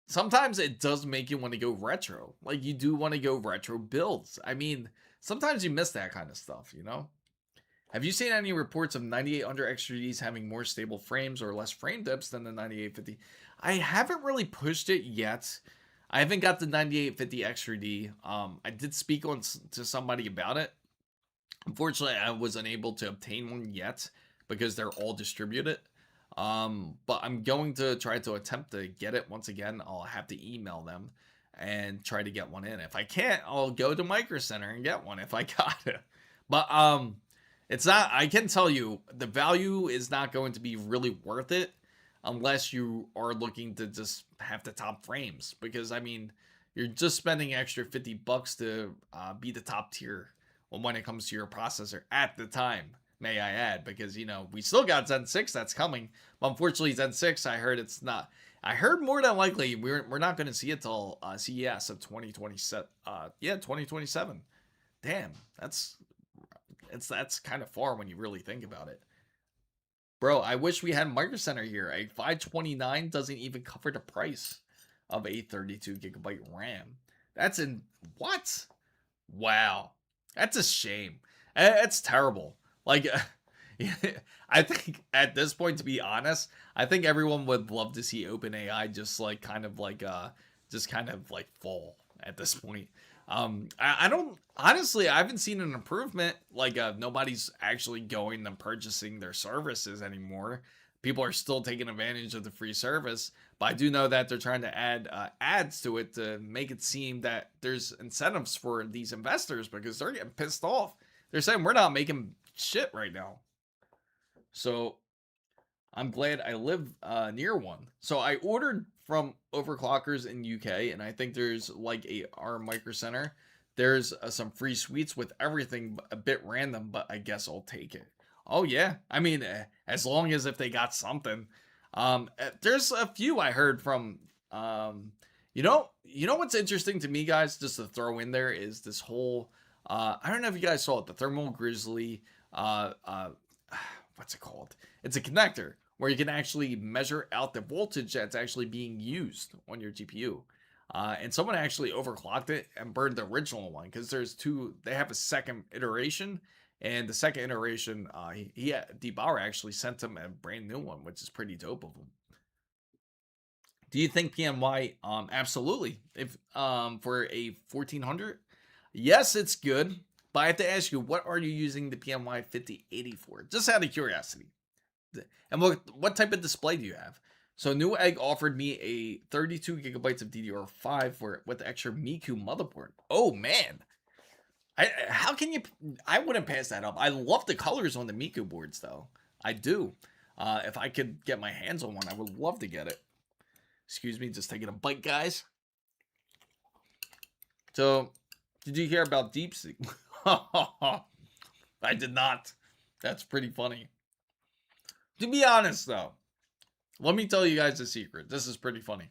Sometimes it does make you want to go retro. Like, you do want to go retro builds. I mean, sometimes you miss that kind of stuff, you know? Have you seen any reports of 9800 X3Ds having more stable frames or less frame dips than the 9850? I haven't really pushed it yet. I haven't got the 9850 XTRD. I did speak to somebody about it. Unfortunately, I was unable to obtain one yet because they're all distributed. But I'm going to try to attempt to get it once again. I'll have to email them and try to get one in. If I can't, I'll go to Micro Center and get one if I got it. But it's not. I can tell you the value is not going to be really worth it unless you are looking to just have the top frames. Because I mean, you're just spending extra $50 to be the top tier when it comes to your processor at the time, may I add, because you know we still got Zen 6 that's coming, but unfortunately Zen 6 I heard it's not. I heard more than likely we're not going to see it till CES of 2027. Yeah, 2027. Damn, that's kind of far when you really think about it. Bro, I wish we had Micro Center here. A 529 doesn't even cover the price of a 32 gigabyte RAM. That's in what? Wow. That's a shame. It's terrible. Like, I think at this point, to be honest, I think everyone would love to see OpenAI just kind of like fall at this point. I don't honestly, I haven't seen an improvement. Like, nobody's actually going and purchasing their services anymore. People are still taking advantage of the free service, but I do know that they're trying to add ads to it to make it seem that there's incentives for these investors because they're getting pissed off. They're saying we're not making shit right now. So I'm glad I live near one. So I ordered from Overclockers in UK, and I think there's like our Micro Center. There's some free suites with everything a bit random, but I guess I'll take it. Oh yeah, I mean, as long as if they got something. There's a few I heard from. You know what's interesting to me, guys, just to throw in there is this whole. I don't know if you guys saw it, the Thermal Grizzly. What's it called? It's a connector where you can actually measure out the voltage that's actually being used on your GPU. And someone actually overclocked it and burned the original one because there's two. They have a second iteration. And the second iteration, D-Bauer actually sent him a brand new one, which is pretty dope of him. Do you think PMY? Absolutely. If for a 1400, yes, it's good. But I have to ask you, what are you using the PMY 5080 for? Just out of curiosity. And what type of display do you have? So Newegg offered me a 32 gigabytes of DDR5 with the extra Miku motherboard. Oh man. How can you? I wouldn't pass that up. I love the colors on the Miku boards, though. I do. If I could get my hands on one, I would love to get it. Excuse me, just taking a bite, guys. So, did you hear about DeepSeek? I did not. That's pretty funny. To be honest, though, let me tell you guys a secret. This is pretty funny.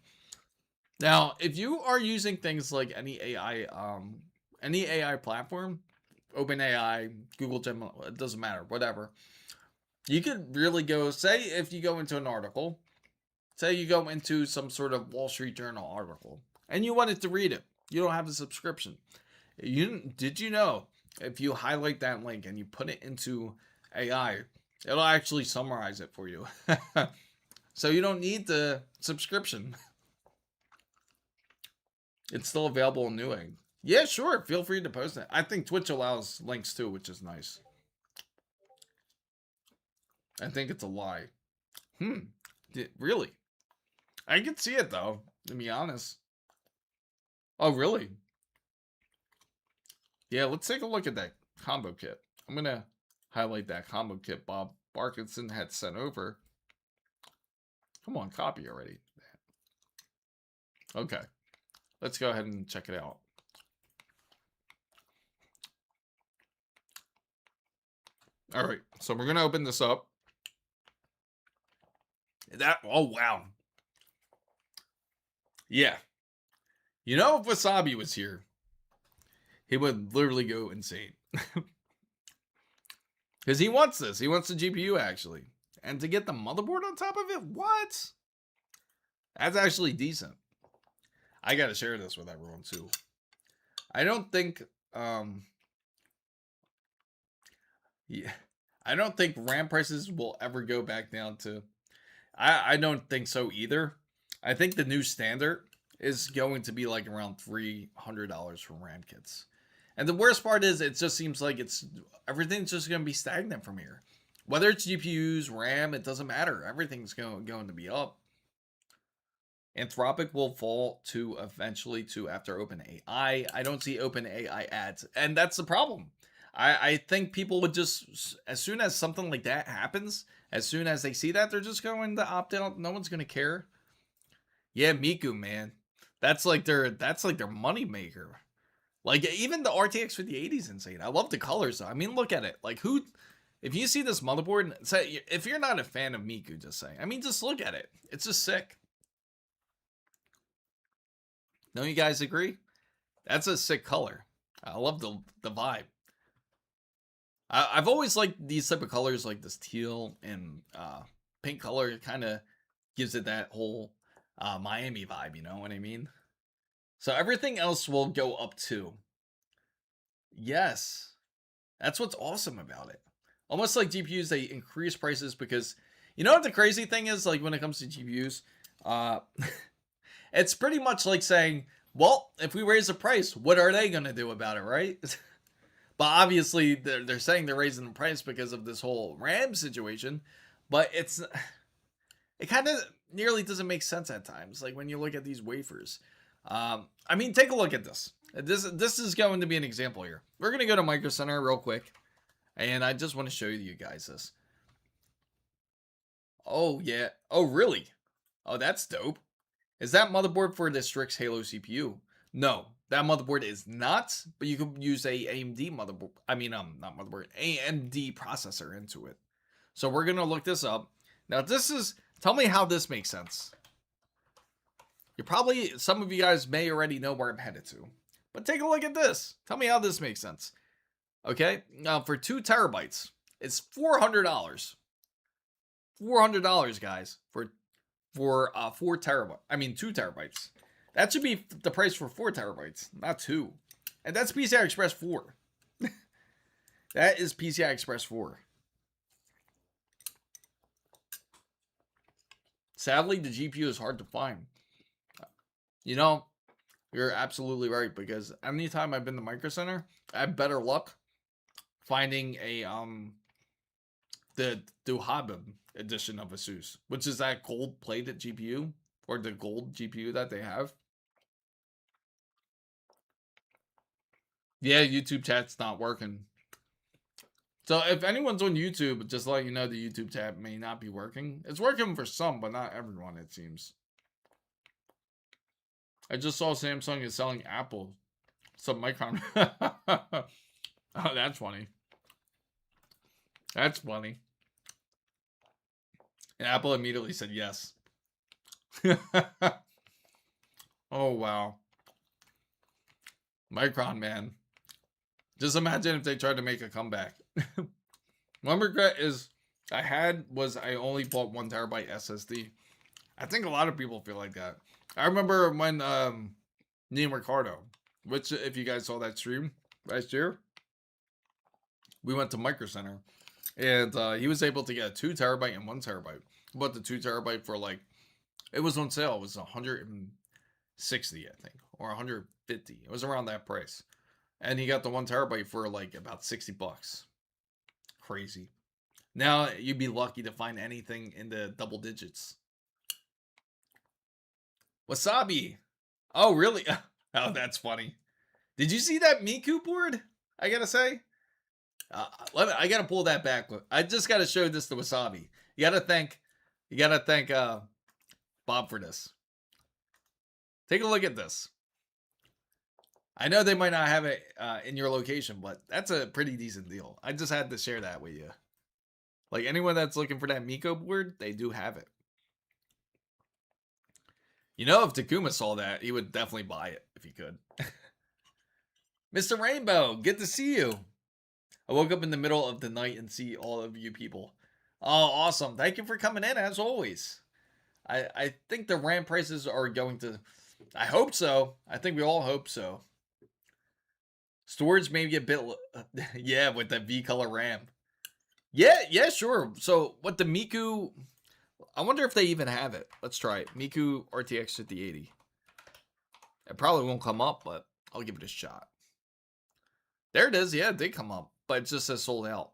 Now, if you are using things like any AI platform, OpenAI, Google Gemini, it doesn't matter, whatever. You could really go, say if you go into an article, say you go into some sort of Wall Street Journal article, and you wanted to read it. You don't have a subscription. Did you know if you highlight that link and you put it into AI, it'll actually summarize it for you. So you don't need the subscription. It's still available in Newegg. Yeah, sure. Feel free to post it. I think Twitch allows links too, which is nice. I think it's a lie. Really? I can see it though, to be honest. Oh, really? Yeah, let's take a look at that combo kit. I'm going to highlight that combo kit Bob Barkinson had sent over. Come on, copy already. Okay. Let's go ahead and check it out. All right, so we're going to open this up. Oh, wow. Yeah. You know, if Wasabi was here, he would literally go insane. Because he wants this. He wants the GPU, actually. And to get the motherboard on top of it? What? That's actually decent. I got to share this with everyone, too. I don't think... yeah. I don't think RAM prices will ever go back down to... I don't think so either. I think the new standard is going to be like around $300 for RAM kits. And the worst part is it just seems like everything's just going to be stagnant from here. Whether it's GPUs, RAM, it doesn't matter. Everything's going to be up. Anthropic will fall to eventually to after OpenAI. I don't see OpenAI ads, and that's the problem. I think people would just, as soon as something like that happens, as soon as they see that, they're just going to opt out. No one's going to care. Yeah, Miku, man. That's like their money maker. Like, even the RTX 5080 is insane. I love the colors though. I mean, look at it. Like, if you see this motherboard, say if you're not a fan of Miku, just say. I mean, just look at it. It's just sick. Don't you guys agree? That's a sick color. I love the vibe. I've always liked these type of colors, like this teal and pink color. It kind of gives it that whole Miami vibe, you know what I mean? So everything else will go up too. Yes. That's what's awesome about it. Almost like GPUs, they increase prices because, you know what the crazy thing is, like when it comes to GPUs? It's pretty much like saying, well, if we raise the price, what are they going to do about it, right? But obviously, they're saying they're raising the price because of this whole RAM situation. But it kind of nearly doesn't make sense at times. Like when you look at these wafers. I mean, take a look at this. This is going to be an example here. We're going to go to Micro Center real quick. And I just want to show you guys this. Oh, yeah. Oh, really? Oh, that's dope. Is that motherboard for the Strix Halo CPU? No, that motherboard is not, but you could use a AMD motherboard. I mean, not motherboard, AMD processor into it. So we're going to look this up. Now, tell me how this makes sense. Some of you guys may already know where I'm headed to, but take a look at this. Tell me how this makes sense. Okay, now for 2 terabytes, it's $400. $400, guys, for 4 terabytes. I mean 2 terabytes. That should be the price for 4 terabytes, not 2. And that's PCI Express 4. That is PCI Express 4. Sadly, the GPU is hard to find. You know, you're absolutely right, because anytime I've been to Micro Center, I have better luck finding a the Duhabib edition of Asus, which is that gold plated GPU, or the gold GPU that they have. Yeah, YouTube chat's not working. So if anyone's on YouTube, just let you know the YouTube chat may not be working. It's working for some, but not everyone, it seems. I just saw Samsung is selling Apple. Some Micron. Oh, that's funny. That's funny. And Apple immediately said yes. Oh, wow. Micron, man. Just imagine if they tried to make a comeback. One regret was I only bought 1 terabyte SSD. I think a lot of people feel like that. I remember when me and Ricardo, which if you guys saw that stream last year, we went to Micro Center, and he was able to get a 2 terabyte and 1 terabyte. But the 2 terabyte for it was on sale. It was 160, I think, or 150. It was around that price. And he got the 1 terabyte for about $60. Crazy. Now you'd be lucky to find anything in the double digits. Wasabi. Oh, really? Oh, that's funny. Did you see that Miku board? I gotta say. I gotta pull that back. I just gotta show this to Wasabi. You gotta thank Bob for this. Take a look at this. I know they might not have it in your location, but that's a pretty decent deal. I just had to share that with you. Like anyone that's looking for that Miko board, they do have it. You know, if Takuma saw that, he would definitely buy it if he could. Mr. Rainbow, good to see you. I woke up in the middle of the night and see all of you people. Oh, awesome. Thank you for coming in, as always. I think the RAM prices are going to... I hope so. I think we all hope so. Storage maybe a bit... yeah, with the V-color RAM. Yeah, sure. So, what the Miku... I wonder if they even have it. Let's try it. Miku RTX 5080. It probably won't come up, but I'll give it a shot. There it is. Yeah, it did come up, but it just says sold out.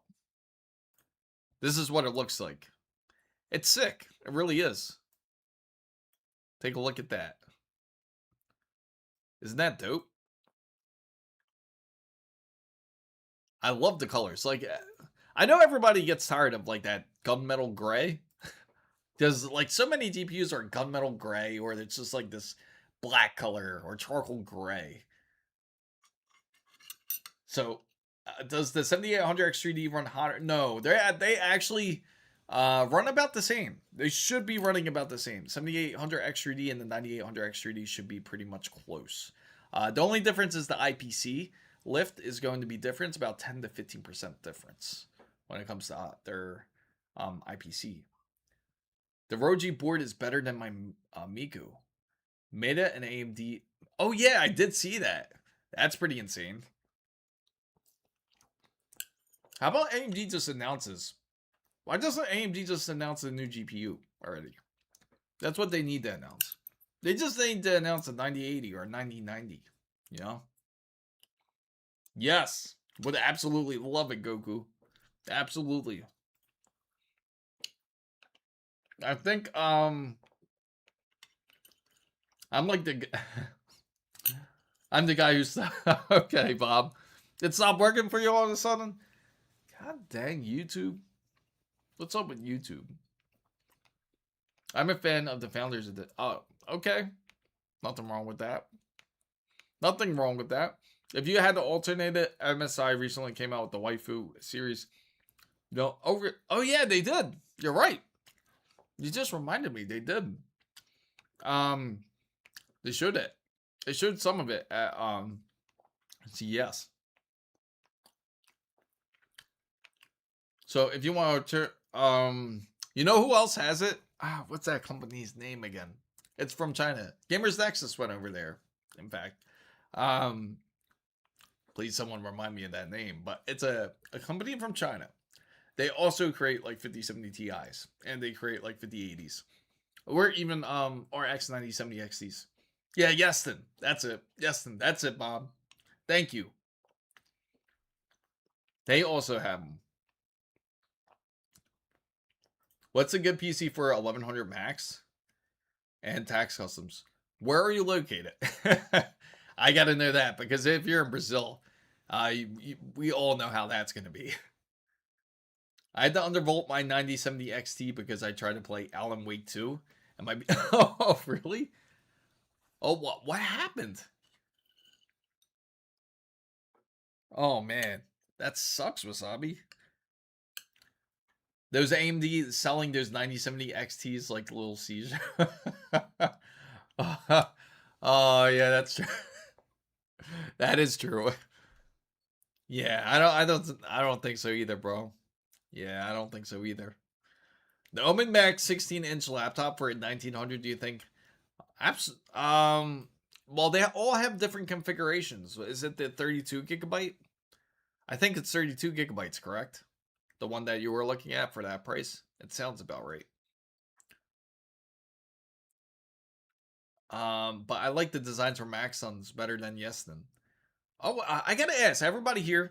This is what it looks like. It's sick. It really is. Take a look at that. Isn't that dope? I love the colors. Like, I know everybody gets tired of like that gunmetal gray. Because like so many GPUs are gunmetal gray, or it's just like this black color or charcoal gray. So, does the 7800X3D run hotter? No, they actually run about the same. They should be running about the same. 7800X3D and the 9800X3D should be pretty much close. The only difference is the IPC lift is going to be different. It's about 10 to 15% difference when it comes to their IPC. The Roji board is better than my Miku. Meta and AMD. Oh yeah, I did see that. That's pretty insane. How about AMD just announces? Why doesn't AMD just announce a new GPU already? That's what they need to announce. They just need to announce a 9080 or a 9090. You know? Yes. Would absolutely love it, Goku. Absolutely. I think I'm like the I'm the guy who's okay, Bob. It stopped working for you all of a sudden? God dang, YouTube. What's up with YouTube? I'm a fan of the founders of the... Oh, okay. Nothing wrong with that. Nothing wrong with that. If you had to alternate it, MSI recently came out with the Waifu series. No, over... Oh, yeah, they did. You're right. You just reminded me. They did. They showed it. They showed some of it at CES. So if you want to, you know who else has it? What's that company's name again? It's from China. Gamers Nexus went over there. In fact, please someone remind me of that name. But it's a company from China. They also create like 5070 Ti's and they create like 5080s, or even RX 9070 XTs. Yeah, Yeston. That's it. Yeston. That's it, Bob. Thank you. They also have them. What's a good PC for 1100 max and tax customs? Where are you located? I got to know that because if you're in Brazil, we all know how that's going to be. I had to undervolt my 9070 XT because I tried to play Alan Wake 2. And my oh really? Oh what happened? Oh man, that sucks, Wasabi. Those AMD selling those 9070 XTs like Little Caesar. Oh yeah, that's true. That is true. Yeah, I don't think so either, bro. Yeah, I don't think so either. The Omen Max 16-inch laptop for 1900. Do you think? Well, they all have different configurations. Is it the 32 gigabyte? I think it's 32 gigabytes, correct? The one that you were looking at for that price? It sounds about right. But I like the designs for Maxons better than Yeston. Oh, I gotta ask everybody here.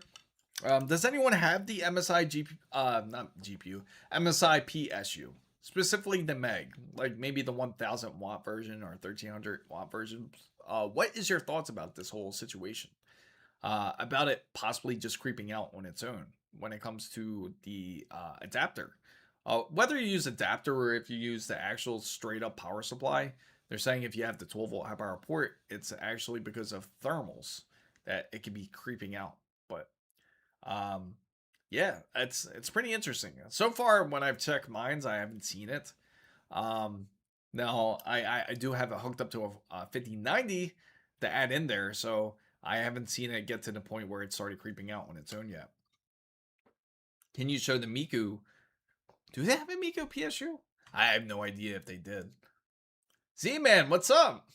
Does anyone have the MSI not GPU, MSI PSU, specifically the Meg, like maybe the 1000 watt version or 1300 watt version? What is your thoughts about this whole situation? About it possibly just creeping out on its own when it comes to the adapter. Whether you use adapter or if you use the actual straight up power supply, they're saying if you have the 12 volt high power port, it's actually because of thermals that it can be creeping out. But yeah, it's pretty interesting. So far, when I've checked mines, I haven't seen it. Now I do have it hooked up to a 5090 to add in there, so I haven't seen it get to the point where it started creeping out on its own yet. Can you show the Miku? Do they have a Miku PSU? I have no idea if they did. Z-Man, what's up?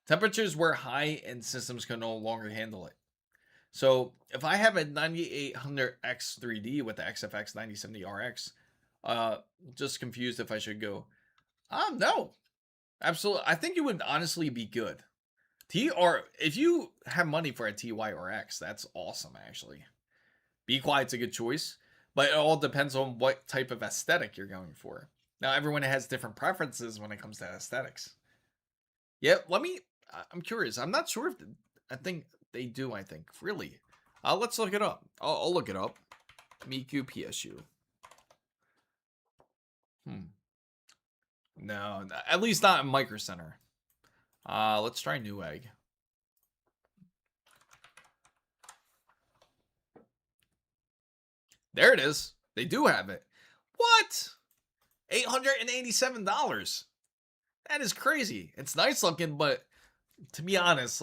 Temperatures were high and systems can no longer handle it. So if I have a 9800X3D with the XFX 9070RX, just confused if I should go. No, absolutely. I think it would honestly be good If you have money for a TY or X, that's awesome actually. Be Quiet's a good choice, but it all depends on what type of aesthetic you're going for. Now everyone has different preferences when it comes to aesthetics. Yeah, I'm curious. I'm not sure if I think they do. I think really. Let's look it up. I'll look it up. Miku PSU. No, at least not in Micro Center. Let's try Newegg. There it is. They do have it. What? $887. That is crazy. It's nice looking, but to be honest,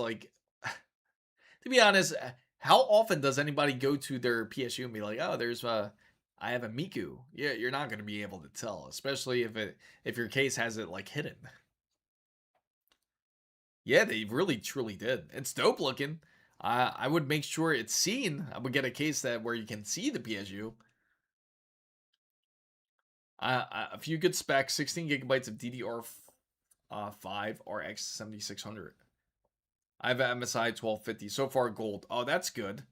how often does anybody go to their PSU and be like, "Oh, I have a Miku." Yeah, you're not going to be able to tell, especially if your case has it like hidden. Yeah, they really truly did. It's dope looking. I would make sure it's seen. I would get a case where you can see the PSU. A few good specs: 16 gigabytes of DDR5 RX 7600. I have an MSI 1250 so far gold. Oh, that's good.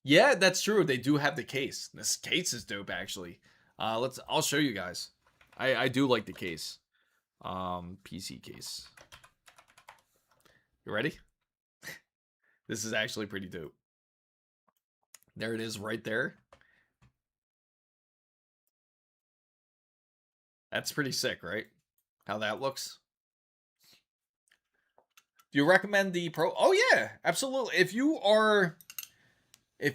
Yeah, that's true. They do have the case. This case is dope, actually. I'll show you guys. I do like the case. PC case. You ready? This is actually pretty dope. There it is right there. That's pretty sick, right? How that looks. Do you recommend the Pro? Oh yeah, absolutely. If you are a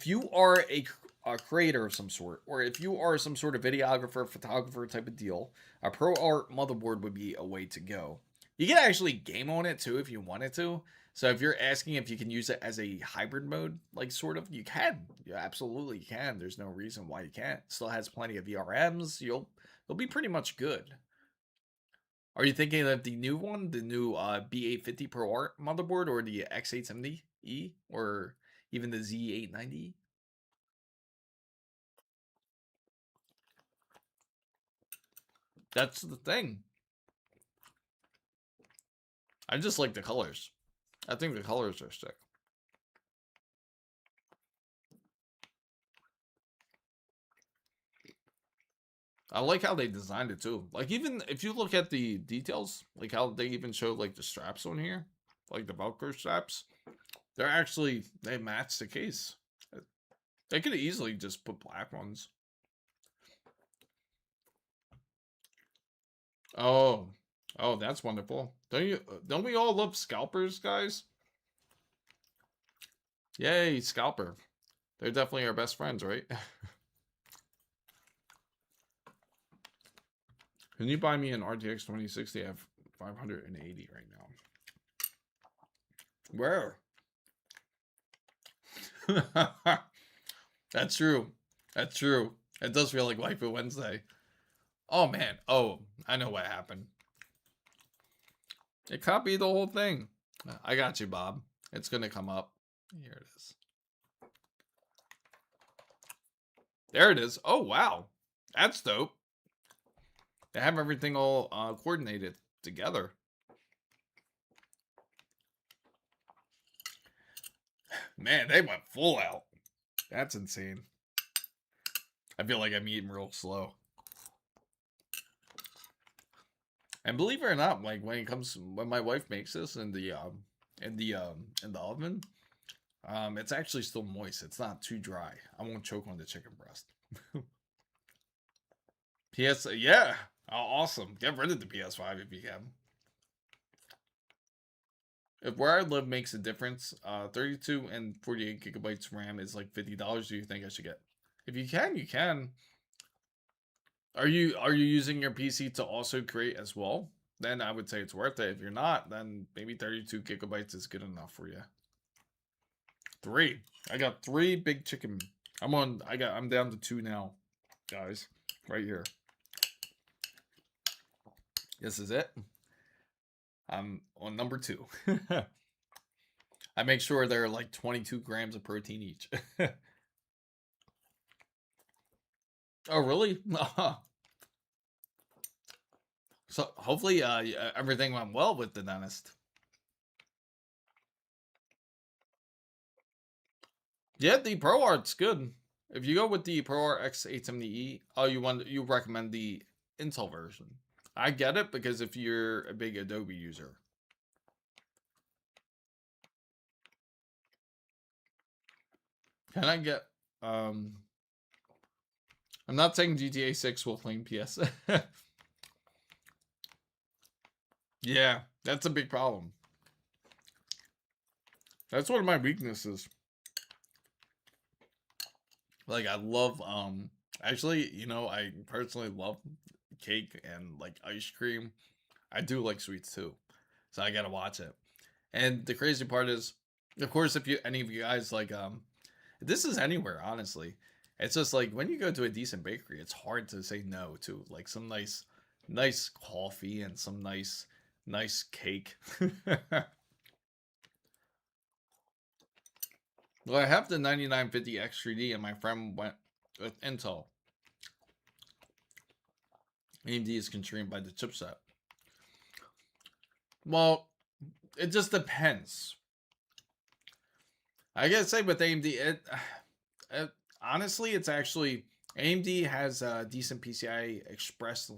creator of some sort, or if you are some sort of videographer, photographer type of deal, a Pro Art motherboard would be a way to go. You can actually game on it too if you wanted to. So if you're asking if you can use it as a hybrid mode, like sort of, you can. You absolutely can. There's no reason why you can't. Still has plenty of VRMs. You'll be pretty much good. Are you thinking of the new one, the new B850 Pro Art motherboard, or the X870E, or even the Z890? That's the thing. I just like the colors. I think the colors are sick. I like how they designed it too. Like, even if you look at the details, like how they even show like the straps on here, like the Velcro straps, they match the case. They could easily just put black ones. Oh, oh, that's wonderful. Don't we all love scalpers, guys? Yay, scalper. They're definitely our best friends, right? Can you buy me an RTX 2060? I have 580 right now. Where? That's true. That's true. It does feel like Waifu Wednesday. Oh man. Oh, I know what happened. It copied the whole thing. I got you, Bob. It's gonna come up. Here it is. There it is. Oh wow. That's dope. They have everything all coordinated together. Man, they went full out. That's insane. I feel like I'm eating real slow. And believe it or not, like when my wife makes this in the oven, it's actually still moist. It's not too dry. I won't choke on the chicken breast. Yeah. Oh, awesome. Get rid of the PS5 if you can. If where I live makes a difference, 32 and 48 gigabytes RAM is like $50. Do you think I should get? If you can, you can. Are you using your PC to also create as well? Then I would say it's worth it. If you're not, then maybe 32 gigabytes is good enough for you. 3. I got 3 big chicken. I'm down to 2 now, guys. Right here. This is it. I'm on number 2. I make sure they're like 22 grams of protein each. Oh, really? So hopefully everything went well with the dentist. Yeah, the Pro Art's good. If you go with the Pro Art X870E, oh, you recommend the Intel version. I get it because if you're a big Adobe user. Can I get um I'm not saying GTA 6 will claim PS. Yeah, that's a big problem. That's one of my weaknesses. Like I love actually, I personally love cake and like ice cream. I do like sweets too. So I got to watch it. And the crazy part is, of course, if you any of you guys like this is anywhere, honestly. It's just like when you go to a decent bakery, it's hard to say no to like some nice coffee and some nice cake. Well, I have the 9950 X3D and my friend went with Intel. AMD is constrained by the chipset. Well, it just depends. I gotta say with AMD, it honestly, it's actually AMD has a decent PCI Express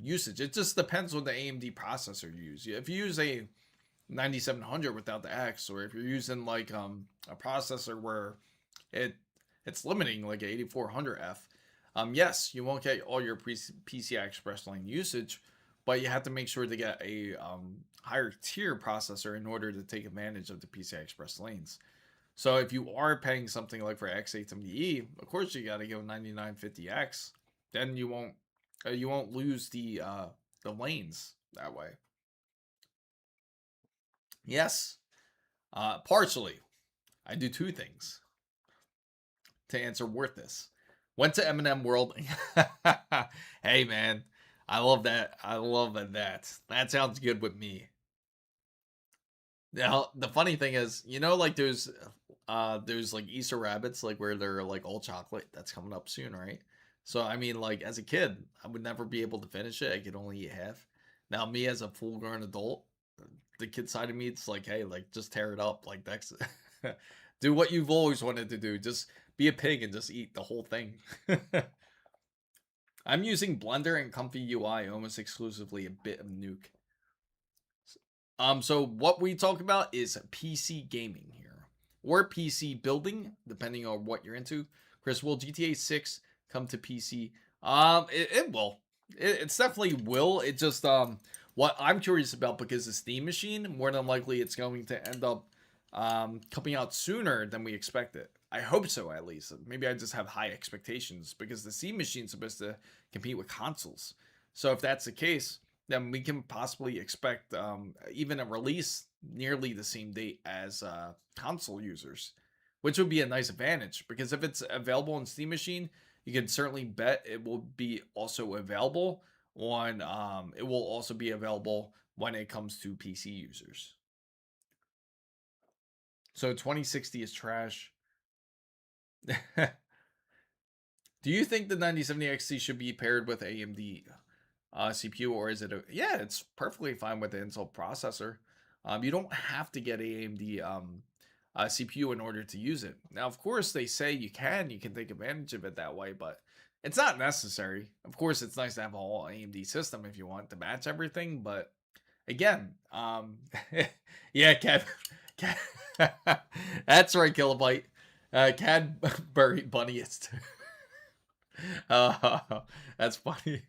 usage. It just depends on the AMD processor you use. If you use a 9700 without the X, or if you're using like a processor where it it's limiting like a 8400F, yes, you won't get all your PCI Express line usage, but you have to make sure to get a higher tier processor in order to take advantage of the PCI Express lanes. So if you are paying something like for X870E, of course you got to go 9950X. Then you won't lose the lanes that way. Yes, partially. I do two things to answer worth this. Went to M&M World. Hey man, I love that. I love that. That sounds good with me. Now the funny thing is, like there's like Easter rabbits, like where they're like all chocolate. That's coming up soon, right? So I mean, like as a kid, I would never be able to finish it. I could only eat half. Now me as a full grown adult, the kid side of me, it's like, hey, like just tear it up, like that's do what you've always wanted to do. Just be a pig and just eat the whole thing. I'm using Blender and Comfy UI almost exclusively, a bit of Nuke. So what we talk about is PC gaming here, or PC building, depending on what you're into. Chris, will GTA 6 come to PC? It will. It's definitely will. It just what I'm curious about, because the Steam machine, more than likely, it's going to end up coming out sooner than we expected. I hope so, at least. Maybe I just have high expectations because the Steam machine's supposed to compete with consoles. So if that's the case, then we can possibly expect even a release nearly the same date as console users, which would be a nice advantage, because if it's available on Steam Machine, you can certainly bet it will be also available on. It will also be available when it comes to PC users. So 2060 is trash. Do you think the 9070 XT should be paired with AMD CPU, or is it yeah, it's perfectly fine with the Intel processor. You don't have to get AMD CPU in order to use it. Now, of course, they say you can take advantage of it that way, but it's not necessary. Of course, it's nice to have a whole AMD system if you want to match everything, but again, yeah, that's right, Kilobyte. Cadbury Bunnyist. That's funny.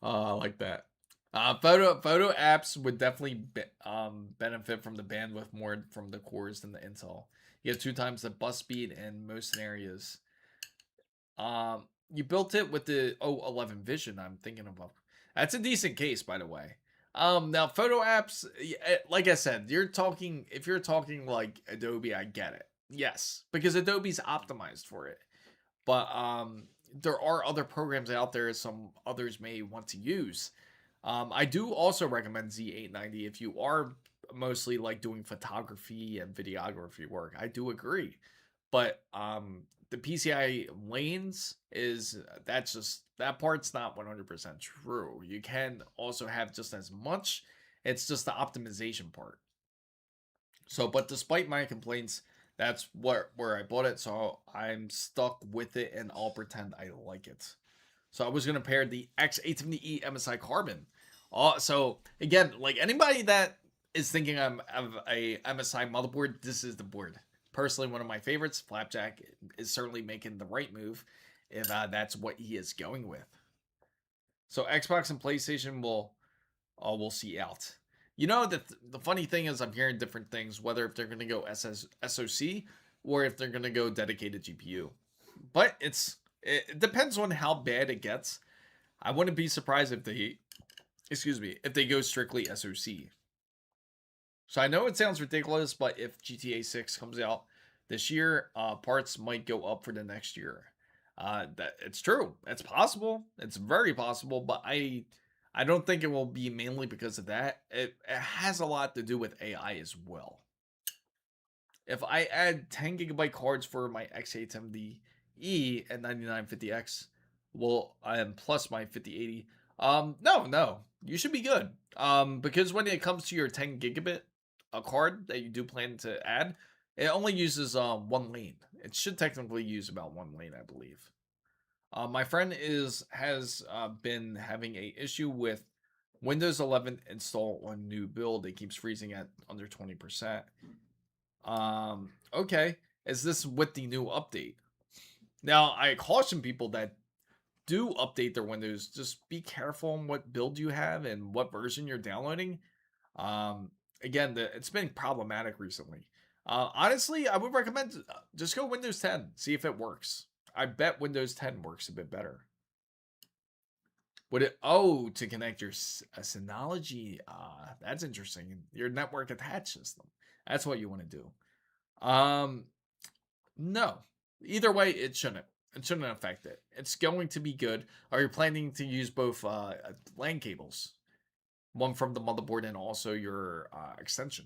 I like that. Photo apps would definitely benefit from the bandwidth more from the cores than the Intel. You have 2 times the bus speed in most scenarios. You built it with the 11 Vision. I'm thinking about. That's a decent case, by the way. Now photo apps, like I said, if you're talking like Adobe, I get it. Yes, because Adobe's optimized for it. But there are other programs out there some others may want to use. I do also recommend Z890 if you are mostly like doing photography and videography work. I do agree. But the PCI lanes that part's not 100% true. You can also have just as much. It's just the optimization part. So, but despite my complaints, That's where I bought it, so I'm stuck with it, and I'll pretend I like it. So I was gonna pair the X870E MSI Carbon. So again, like anybody that is thinking of a MSI motherboard, this is the board. Personally, one of my favorites. Flapjack is certainly making the right move if that's what he is going with. So Xbox and PlayStation will see out. You know, the funny thing is I'm hearing different things, whether if they're going to go SoC or if they're going to go dedicated GPU. But it depends on how bad it gets. I wouldn't be surprised if if they go strictly SoC. So I know it sounds ridiculous, but if GTA 6 comes out this year, parts might go up for the next year. That it's true. It's possible. It's very possible, but I don't think it will be mainly because of that. It has a lot to do with AI as well. If I add 10 gigabyte cards for my X870E and 9950X, well, and plus my 5080, no, you should be good. Because when it comes to your 10 gigabit a card that you do plan to add, it only uses one lane. It should technically use about one lane, I believe. My friend has been having a issue with Windows 11 install on new build. It keeps freezing at under 20%. Okay. Is this with the new update? Now, I caution people that do update their Windows. Just be careful on what build you have and what version you're downloading. Again, it's been problematic recently. Honestly, I would recommend just go Windows 10. See if it works. I bet Windows 10 works a bit better. Would it? Oh, to connect your Synology. That's interesting. Your network attached system. That's what you want to do. No. Either way, it shouldn't. It shouldn't affect it. It's going to be good. Are you planning to use both LAN cables? One from the motherboard and also your extension.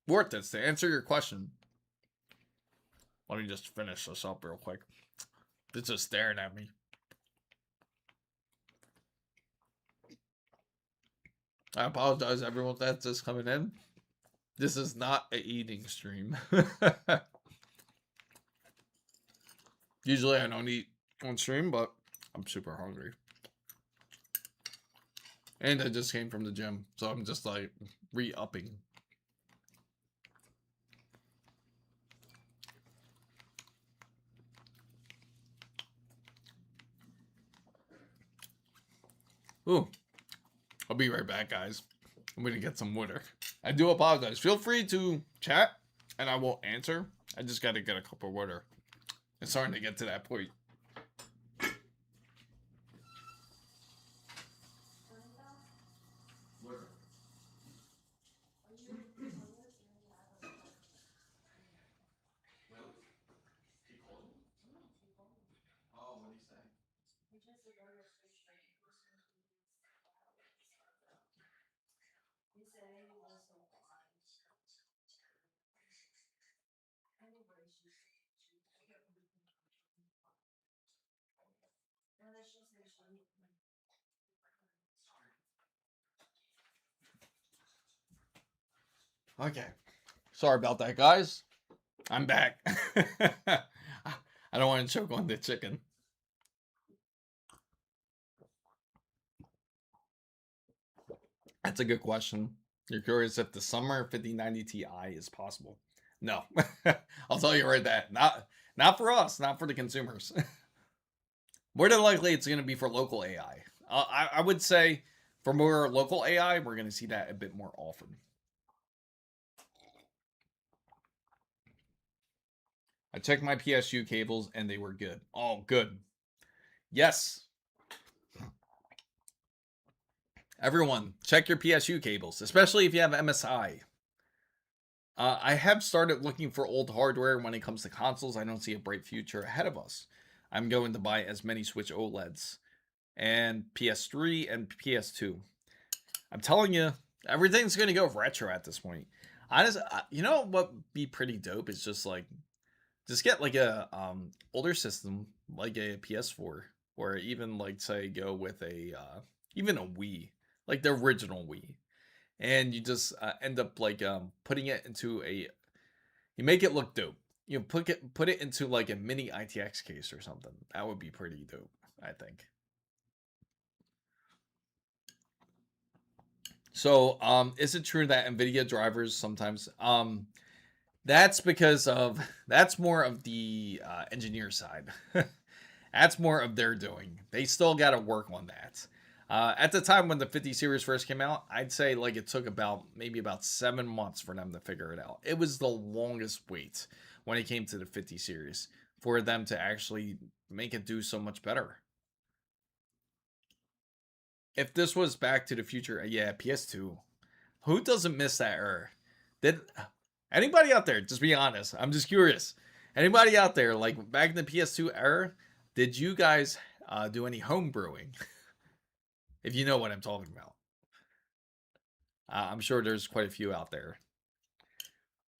Worth this. To answer your question, let me just finish this up real quick. It's just staring at me. I apologize, everyone that's just coming in. This is not a eating stream. Usually I don't eat on stream, but I'm super hungry. And I just came from the gym, so I'm just like re-upping. Ooh. I'll be right back, guys. I'm gonna get some water. I do apologize. Feel free to chat, and I will answer. I just gotta get a cup of water. It's starting to get to that point. Okay. Sorry about that, guys. I'm back. I don't want to choke on the chicken. That's a good question. You're curious if the summer 5090 Ti is possible. No. I'll tell you right that. Not for us, not for the consumers. More than likely, it's going to be for local AI. I would say for more local AI, we're going to see that a bit more often. I checked my PSU cables and they were good. Oh, good. Yes. Everyone, check your PSU cables, especially if you have MSI. I have started looking for old hardware when it comes to consoles. I don't see a bright future ahead of us. I'm going to buy as many Switch OLEDs and PS3 and PS2. I'm telling you, everything's going to go retro at this point. Honestly, you know what would be pretty dope is just get like a older system like a PS4 or even like say go with a even a Wii. like the original Wii, and you just end up like putting it into a, you make it look dope. You put it into like a mini ITX case or something. That would be pretty dope, I think. So, is it true that NVIDIA drivers sometimes, that's because of, that's more of the engineer side. That's more of their doing. They still got to work on that. At the time when the 50 series first came out, I'd say like it took about maybe about 7 months for them to figure it out. It was the longest wait when it came to the 50 series for them to actually make it do so much better. If this was Back to the Future, yeah, PS2. Who doesn't miss that era? Did anybody out there? Just be honest. I'm just curious. Anybody out there like back in the PS2 era? Did you guys do any home brewing? If you know what I'm talking about, I'm sure there's quite a few out there.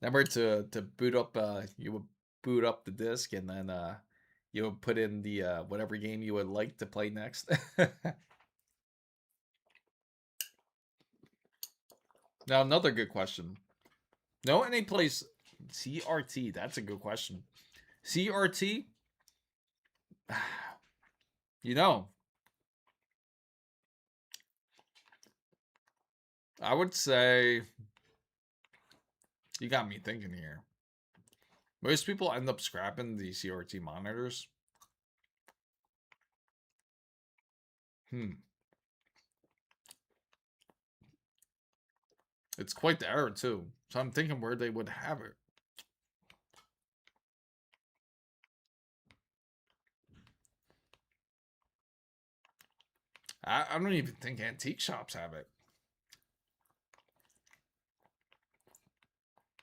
Remember to boot up, you would boot up the disc and then you would put in the whatever game you would like to play next. Now another good question. No, any place CRT? That's a good question. CRT, you know, I would say you got me thinking here. Most people end up scrapping the CRT monitors. It's quite the error too. So I'm thinking where they would have it. I don't even think antique shops have it.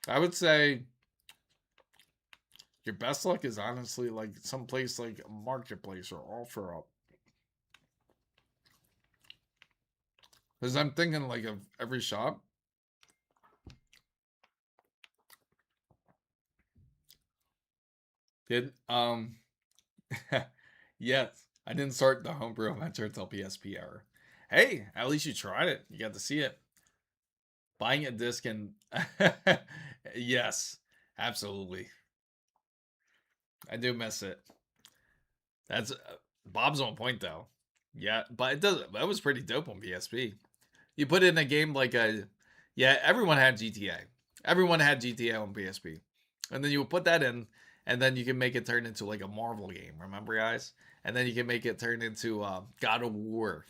I would say your best luck is honestly like someplace like a marketplace or offer up. Because I'm thinking like of every shop. Did yes, I didn't start the homebrew adventure until PSP era. Hey, at least you tried it. You got to see it. Buying a disc and yes, absolutely. I do miss it. That's Bob's on point though. Yeah, but it does. That was pretty dope on PSP. You put in a game like a, yeah, everyone had GTA. Everyone had GTA on PSP, and then you would put that in, and then you can make it turn into like a Marvel game. Remember, guys? And then you can make it turn into God of War.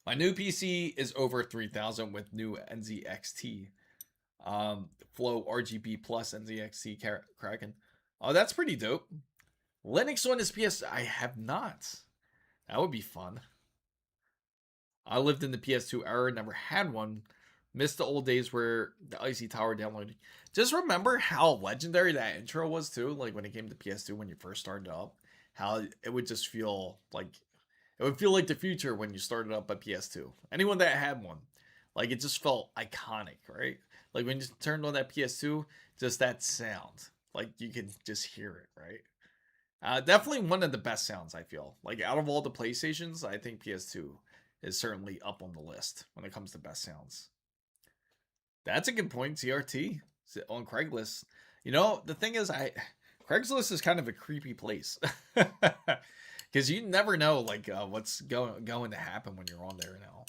My new PC is over 3,000 with new NZXT Flow RGB plus NZXT Kraken. Oh, that's pretty dope. Linux on his PS, I have not. That would be fun. I lived in the PS2 era, never had one. Missed the old days where the Icy Tower downloaded. Just remember how legendary that intro was too. Like when it came to PS2 when you first started up, how it would just feel like, it would feel like the future when you started up a PS2. Anyone that had one, like it just felt iconic, right? Like when you turned on that PS2, just that sound, like you could just hear it, right? Definitely one of the best sounds, I feel. Like out of all the PlayStations, I think PS2 is certainly up on the list when it comes to best sounds. That's a good point, CRT on Craigslist. You know, the thing is, Craigslist is kind of a creepy place because you never know like what's going to happen when you're on there now.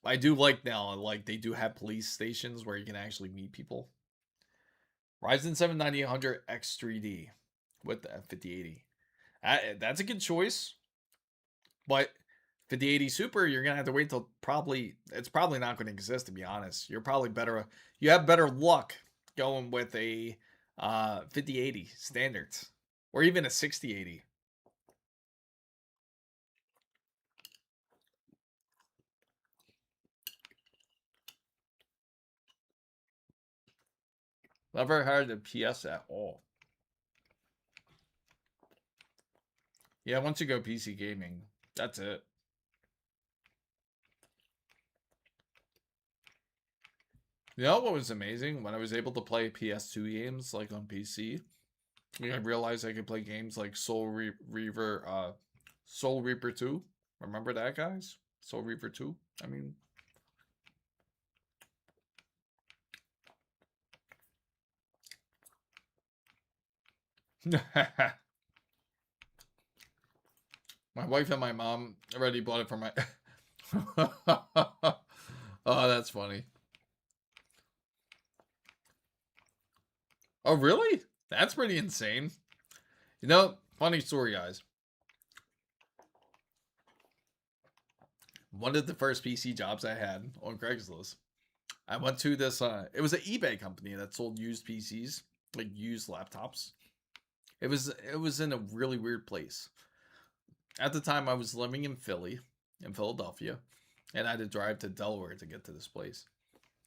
I do like now, like they do have police stations where you can actually meet people. Ryzen 7 9800 X3D with the 5080. That's a good choice, but 5080 Super, you're gonna have to wait till it's probably not going to exist, to be honest. You're probably better. You have better luck going with a 5080 standards or even a 6080. Never had a PS at all. Yeah, once you go PC gaming, that's it. You know what was amazing? When I was able to play PS2 games like on PC, I realized I could play games like Soul Reaper 2. Remember that, guys? Soul Reaper 2. I mean, my wife and my mom already bought it for my. Oh, that's funny. Oh, really? That's pretty insane. You know, funny story, guys. One of the first PC jobs I had on Craigslist, I went to this. It was an eBay company that sold used PCs, like used laptops. It was in a really weird place. At the time, I was living in Philadelphia, and I had to drive to Delaware to get to this place.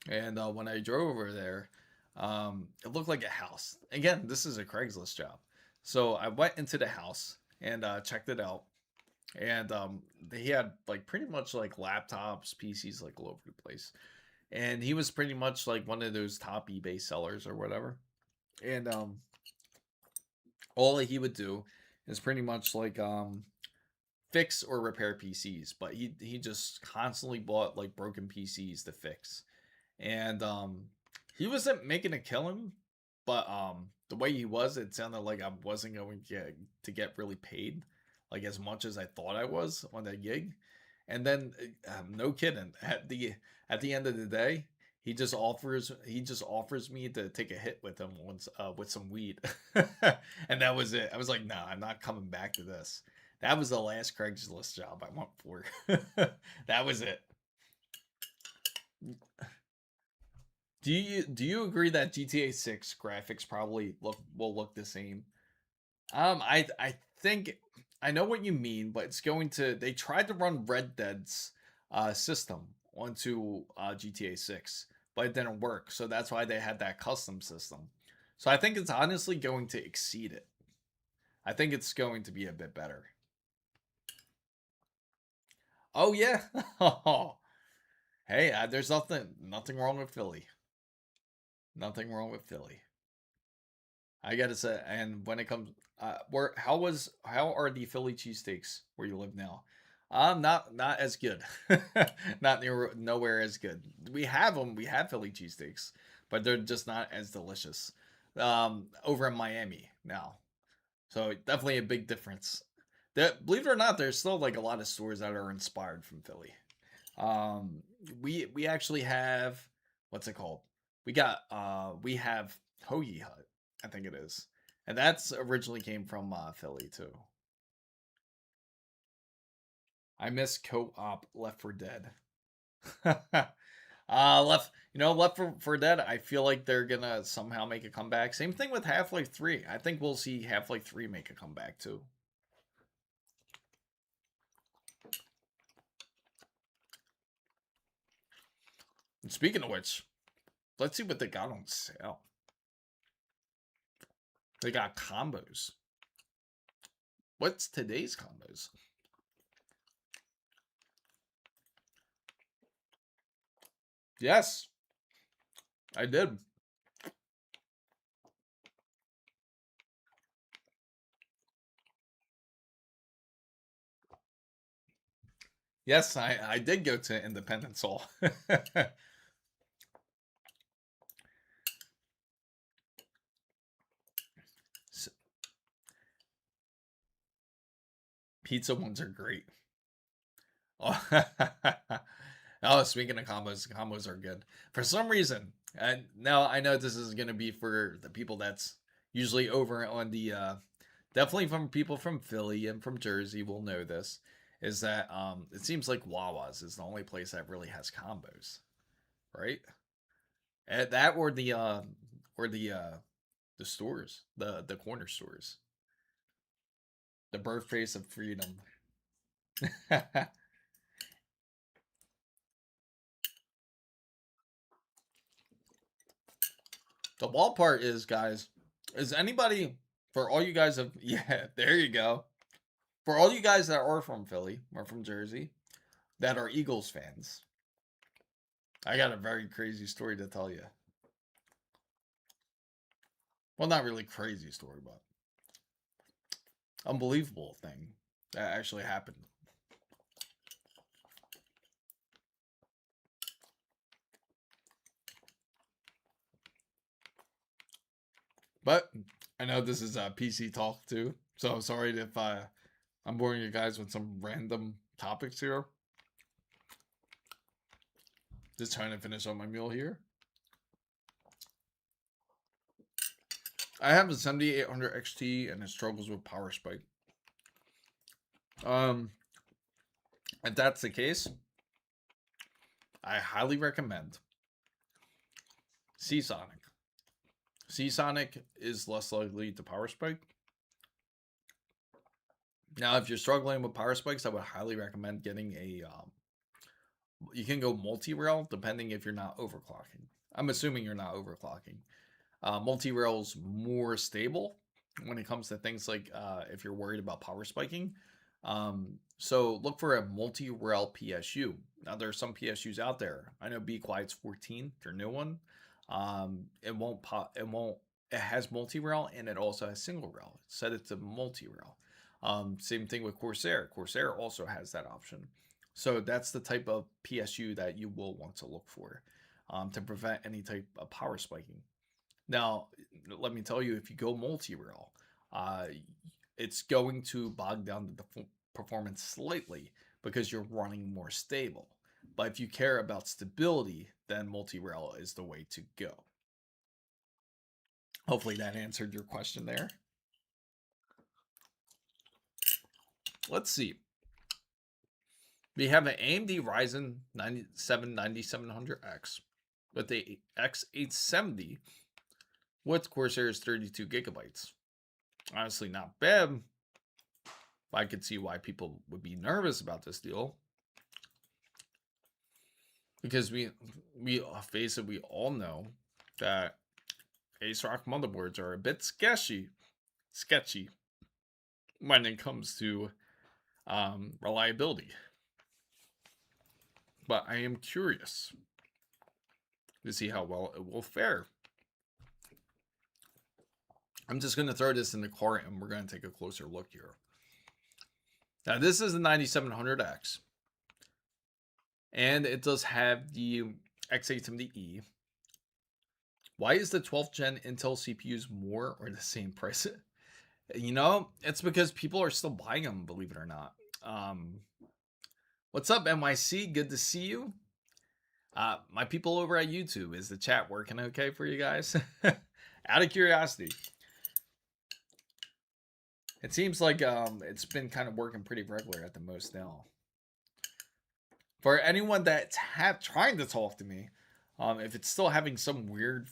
And when I drove over there, it looked like a house. Again, this is a Craigslist job. So I went into the house and checked it out. And he had like pretty much like laptops, PCs like all over the place. And he was pretty much like one of those top eBay sellers or whatever. And all he would do is pretty much like fix or repair PCs, but he just constantly bought like broken PCs to fix. And he wasn't making a killing, but the way he was, it sounded like I wasn't going to get really paid like as much as I thought I was on that gig. And then no kidding, at the end of the day, he just offers me to take a hit with him once with some weed. And that was it. I was like, nah, I'm not coming back to this. That was the last Craigslist job I went for. That was it. Do you agree that GTA 6 graphics probably will look the same? I think I know what you mean, but it's going to. They tried to run Red Dead's system onto GTA 6, but it didn't work. So that's why they had that custom system. So I think it's honestly going to exceed it. I think it's going to be a bit better. Oh yeah. Hey, there's nothing wrong with Philly. Nothing wrong with Philly. I gotta say, and when it comes, how are the Philly cheesesteaks where you live now? Not as good. Not nowhere as good. We have them. We have Philly cheesesteaks, but they're just not as delicious. Over in Miami now, so definitely a big difference. That, believe it or not, there's still like a lot of stores that are inspired from Philly. Um, we actually have, what's it called? We have Hoagie Hut, I think it is, and that's originally came from Philly too. I miss co-op Left for Dead. Left for Dead. I feel like they're gonna somehow make a comeback. Same thing with Half Life 3. I think we'll see Half Life 3 make a comeback too. And speaking of which, let's see what they got on sale. They got combos. What's today's combos? Yes, I did. Yes, I did go to Independence Hall. Pizza ones are great. Oh, oh, speaking of combos are good. For some reason, and now I know this is going to be for the people that's usually over on the, definitely from people from Philly and from Jersey will know this, is that it seems like Wawa's is the only place that really has combos, right? That or the stores, the corner stores, the birthplace of freedom. The wall part is, guys, is anybody, for all you guys of yeah, there you go. For all you guys that are from Philly or from Jersey that are Eagles fans, I got a very crazy story to tell you. Well, not really crazy story, but unbelievable thing that actually happened. But I know this is a PC talk too, so sorry if I'm boring you guys with some random topics here. Just trying to finish up my meal here. I have a 7800 XT and it struggles with power spike. If that's the case, I highly recommend Seasonic. Seasonic is less likely to power spike. Now, if you're struggling with power spikes, I would highly recommend getting a. You can go multi-rail depending if you're not overclocking. I'm assuming you're not overclocking. Multi-rail's more stable when it comes to things like if you're worried about power spiking. So look for a multi-rail PSU. Now there's some PSUs out there. I know Be Quiet's 14, their new one. It won't pop. It has multi-rail and it also has single rail. Set it to multi-rail. Same thing with Corsair. Corsair also has that option. So that's the type of PSU that you will want to look for to prevent any type of power spiking. Now, let me tell you, if you go multi-rail, it's going to bog down the performance slightly because you're running more stable. But if you care about stability, then multi-rail is the way to go. Hopefully that answered your question there. Let's see. We have an AMD Ryzen 9700X with the X870 with Corsair's 32 gigabytes. Honestly, not bad. I could see why people would be nervous about this deal. Because we face it, we all know that ASRock motherboards are a bit sketchy when it comes to reliability. But I am curious to see how well it will fare. I'm just going to throw this in the cart and we're going to take a closer look here. Now, this is the 9700X. And it does have the X870E. Why is the 12th gen Intel CPUs more or the same price? You know, it's because people are still buying them, believe it or not. What's up, NYC? Good to see you. My people over at YouTube, is the chat working okay for you guys? Out of curiosity. It seems like it's been kind of working pretty regular at the most now. For anyone that's trying to talk to me, if it's still having some weird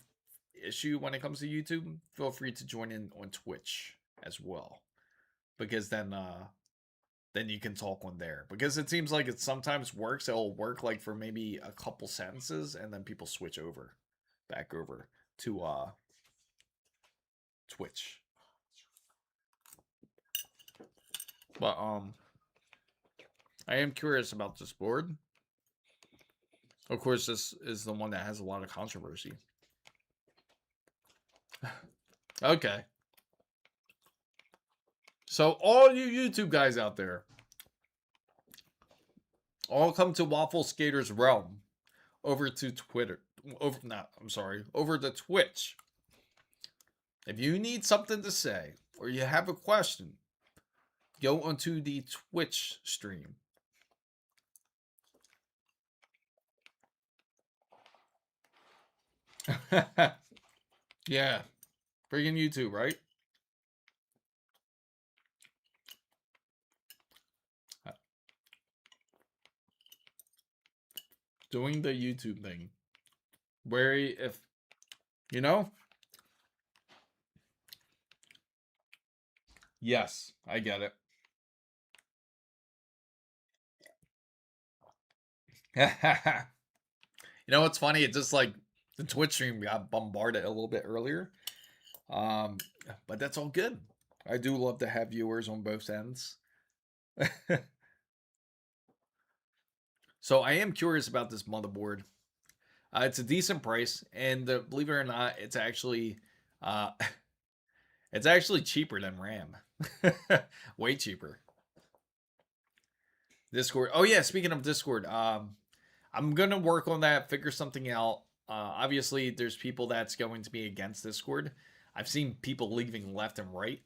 issue when it comes to YouTube, feel free to join in on Twitch as well, because then you can talk on there. Because it seems like it sometimes works. It'll work like for maybe a couple sentences, and then people switch back over to Twitch. But I am curious about this board. Of course, this is the one that has a lot of controversy. Okay. So all you YouTube guys out there, all come to Waffle Skater's realm over to Twitter. Over to Twitch. If you need something to say or you have a question, go onto the Twitch stream. Yeah. Freaking YouTube, right? Doing the YouTube thing. Wary if, you know? Yes, I get it. You know what's funny? It's just like the Twitch stream got bombarded a little bit earlier. But that's all good. I do love to have viewers on both ends. So I am curious about this motherboard. It's a decent price, and believe it or not, it's actually cheaper than RAM. Way cheaper. Discord. Oh yeah, speaking of Discord, I'm gonna work on that, figure something out. Obviously, there's people that's going to be against Discord. I've seen people leaving left and right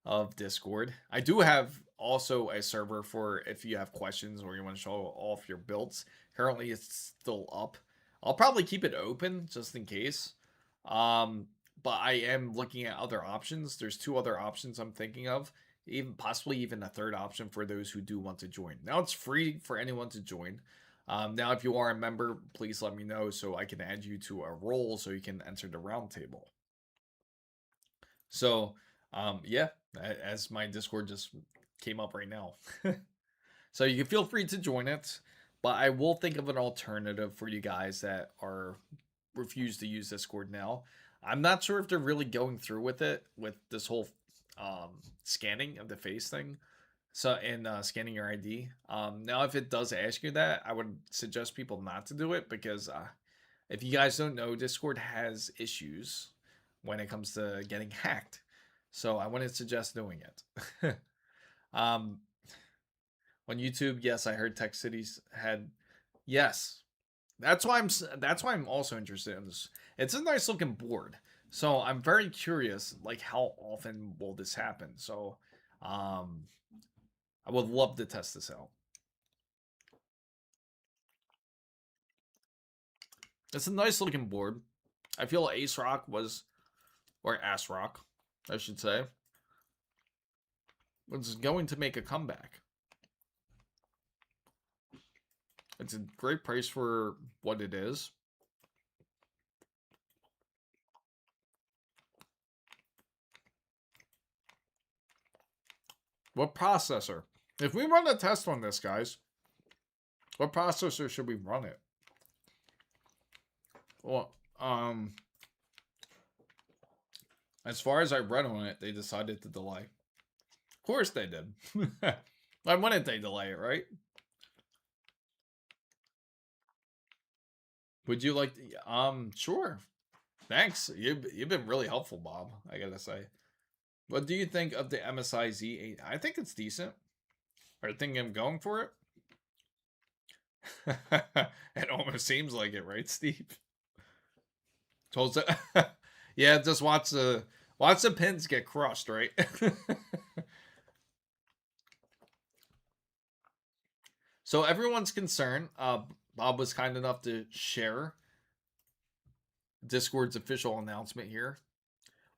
of Discord. I do have also a server for if you have questions or you want to show off your builds. Currently, it's still up. I'll probably keep it open just in case. Um, but I am looking at other options. There's two other options I'm thinking of, even possibly even a third option for those who do want to join. Now it's free for anyone to join. Now, if you are a member, please let me know so I can add you to a role so you can enter the roundtable. So, yeah, as my Discord just came up right now. So you can feel free to join it, but I will think of an alternative for you guys that are refuse to use Discord now. I'm not sure if they're really going through with it with this whole scanning of the face thing. So and scanning your ID. Now, if it does ask you that, I would suggest people not to do it because if you guys don't know, Discord has issues when it comes to getting hacked. So I wouldn't suggest doing it. um, on YouTube, yes, I heard Tech Cities had. Yes, that's why I'm also interested in this. It's a nice looking board, so I'm very curious, like how often will this happen? So, um, I would love to test this out. It's a nice looking board. I feel Ace Rock was, or Ass Rock, I should say, was going to make a comeback. It's a great price for what it is. What processor? If we run a test on this, guys, what processor should we run it? Well, as far as I read on it, they decided to delay. Of course they did. Why wouldn't they delay it, right? Would you like to, sure. Thanks. You've been really helpful, Bob, I gotta say. What do you think of the MSI Z8? I think it's decent. Are you thinking of going for it? It almost seems like it, right, Steve? Told yeah, just watch the pins get crushed, right? So everyone's concerned. Bob was kind enough to share Discord's official announcement here.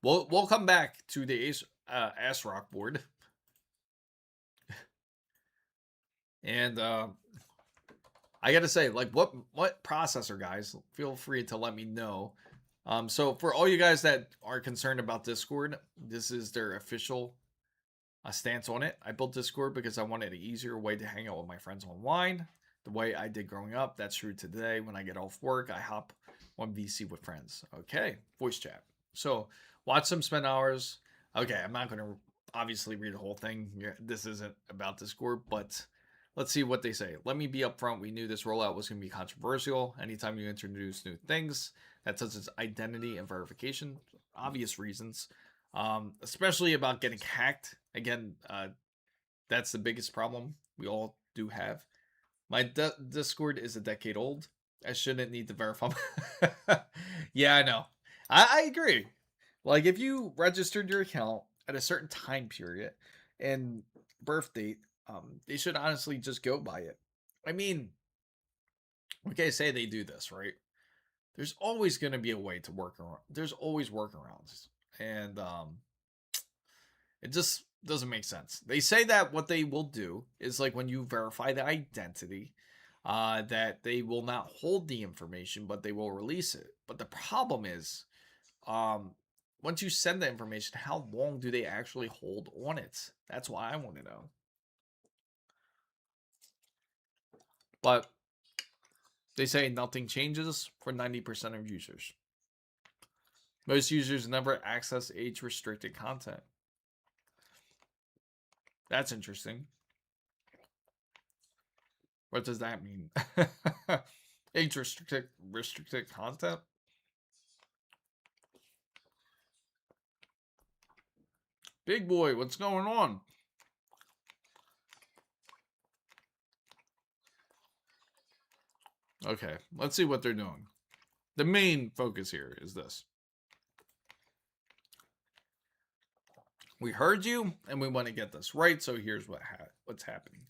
We'll come back to the Ass Rock board, and I gotta say, like, what processor, guys? Feel free to let me know. So for all you guys that are concerned about Discord, this is their official stance on it. I built Discord because I wanted an easier way to hang out with my friends online. The way I did growing up, that's true today. When I get off work, I hop on VC with friends. Okay, voice chat. So watch some spend hours. Okay, I'm not going to obviously read the whole thing. This isn't about Discord, but let's see what they say. Let me be upfront. We knew this rollout was going to be controversial. Anytime you introduce new things that touches identity and verification, obvious reasons, especially about getting hacked. Again, that's the biggest problem we all do have. My Discord is a decade old. I shouldn't need to verify. Yeah, I know. I agree. Like, if you registered your account at a certain time period and birth date, they should honestly just go by it. I mean, okay, say they do this, right? There's always going to be a way to work around. There's always workarounds. And it just doesn't make sense. They say that what they will do is like when you verify the identity, that they will not hold the information, but they will release it. But the problem is, once you send the information, how long do they actually hold on it? That's why I want to know. But they say nothing changes for 90% of users. Most users never access age-restricted content. That's interesting. What does that mean? Age-restricted content? Big boy, what's going on? Okay, let's see what they're doing. The main focus here is this. We heard you, and we want to get this right, so here's what's happening.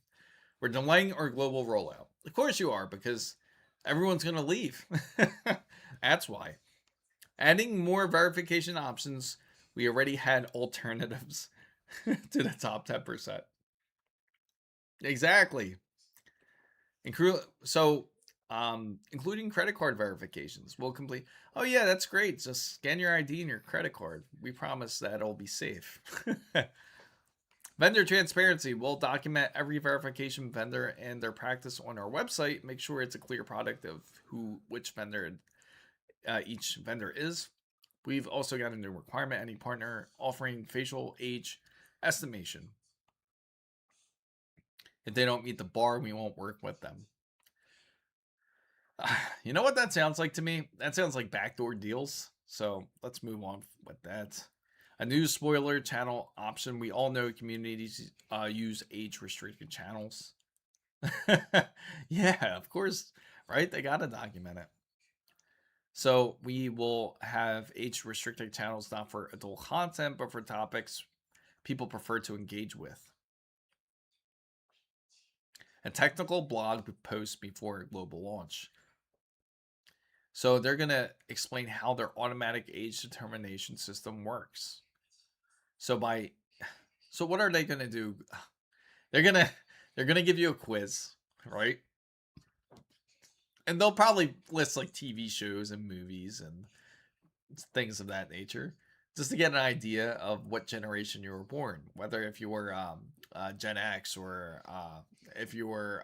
We're delaying our global rollout. Of course you are, because everyone's going to leave. That's why. Adding more verification options, we already had alternatives to the top 10%. Exactly. So, including credit card verifications, we'll complete. Oh yeah, that's great. Just scan your ID and your credit card. We promise that it'll be safe. Vendor transparency. We'll document every verification vendor and their practice on our website. Make sure it's a clear product of which vendor each vendor is. We've also got a new requirement: any partner offering facial age estimation. If they don't meet the bar, we won't work with them. You know what that sounds like to me? That sounds like backdoor deals. So let's move on with that. A new spoiler channel option. We all know communities use age restricted channels. Yeah, of course, right? They got to document it. So we will have age restricted channels not for adult content, but for topics people prefer to engage with. A technical blog post before global launch. So they're going to explain how their automatic age determination system works. So what are they going to do? They're going to give you a quiz, right? And they'll probably list like TV shows and movies and things of that nature, just to get an idea of what generation you were born, whether if you were Gen X or if you were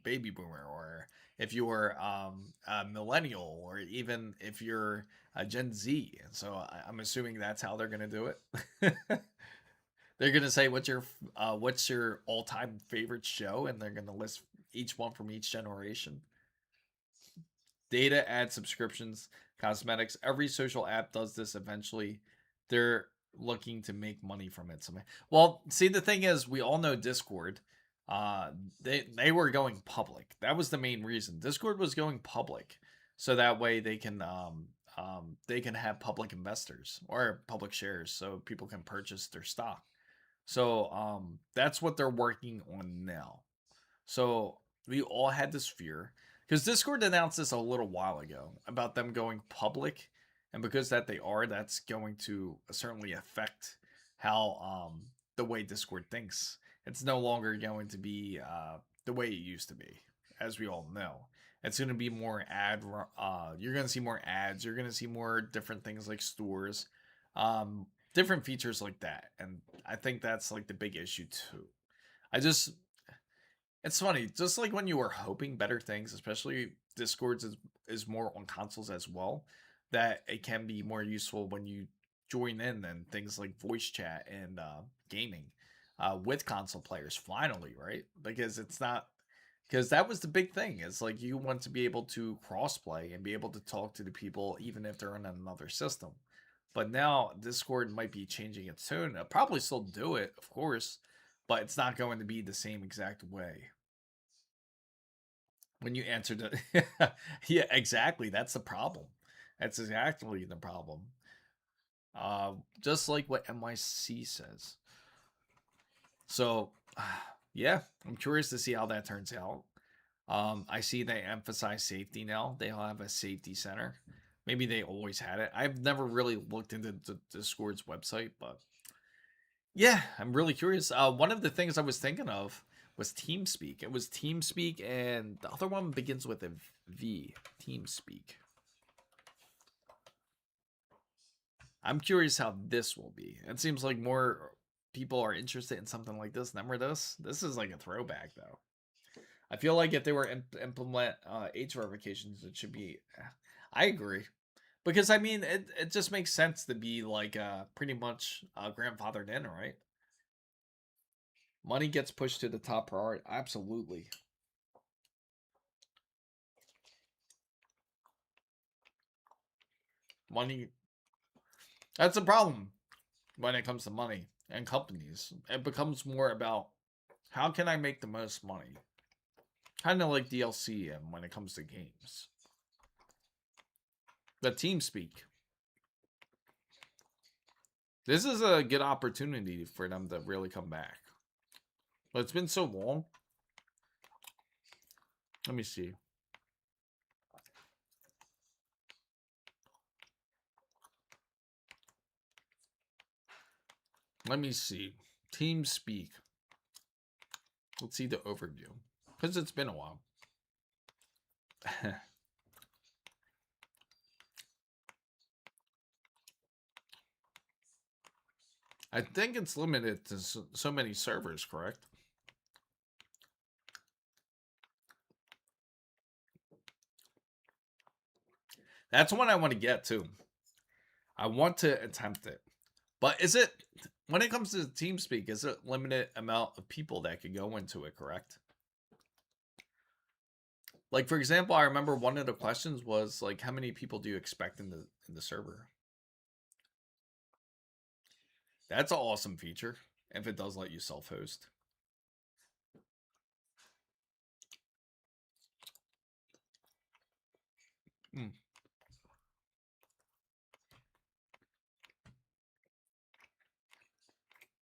baby boomer, or if you were a millennial, or even if you're a Gen Z. So I'm assuming that's how they're gonna do it. They're gonna say what's your all time favorite show, and they're gonna list each one from each generation. Data, ad subscriptions, cosmetics. Every social app does this eventually. They're looking to make money from it. Well, see, the thing is, we all know Discord. They were going public. That was the main reason. Discord was going public, so that way they can have public investors or public shares, so people can purchase their stock. So that's what they're working on now. So we all had this fear because Discord announced this a little while ago about them going public, and because that's going to certainly affect how the way Discord thinks. It's no longer going to be the way it used to be, as we all know. It's going to be more you're going to see more ads. You're going to see more different things like stores, different features like that, and I think that's like the big issue too. It's funny, just like when you were hoping better things, especially Discords is more on consoles as well, that it can be more useful when you join in and things like voice chat and gaming with console players. Finally, right? Because that was the big thing. It's like you want to be able to crossplay and be able to talk to the people even if they're in another system. But now Discord might be changing its tune. It'll probably still do it, of course, but it's not going to be the same exact way. When you answered it, yeah, exactly. That's the problem. That's exactly the problem. Just like what MYC says. So, yeah, I'm curious to see how that turns out. I see they emphasize safety now. They'll have a safety center. Maybe they always had it. I've never really looked into the Discord's website, but yeah, I'm really curious. One of the things I was thinking of was TeamSpeak. It was TeamSpeak, and the other one begins with a V. TeamSpeak. I'm curious how this will be. It seems like more people are interested in something like this. Remember this? This is like a throwback, though. I feel like if they were implement age verifications, it should be. I agree, because I mean, it just makes sense to be like pretty much grandfathered in, right? Money gets pushed to the top priority. Absolutely. Money. That's a problem when it comes to money. and companies. It becomes more about how can I make the most money? Kind of like DLC and when it comes to games. The team speak. This is a good opportunity for them to really come back. But it's been so long. Let me see. Let me see. Team speak. Let's see the overview. Because it's been a while. I think it's limited to so many servers, correct? That's what I want to get to. I want to attempt it. But is it, when it comes to TeamSpeak, is it limited amount of people that could go into it, correct? Like, for example, I remember one of the questions was like, how many people do you expect in the server? That's an awesome feature if it does let you self-host.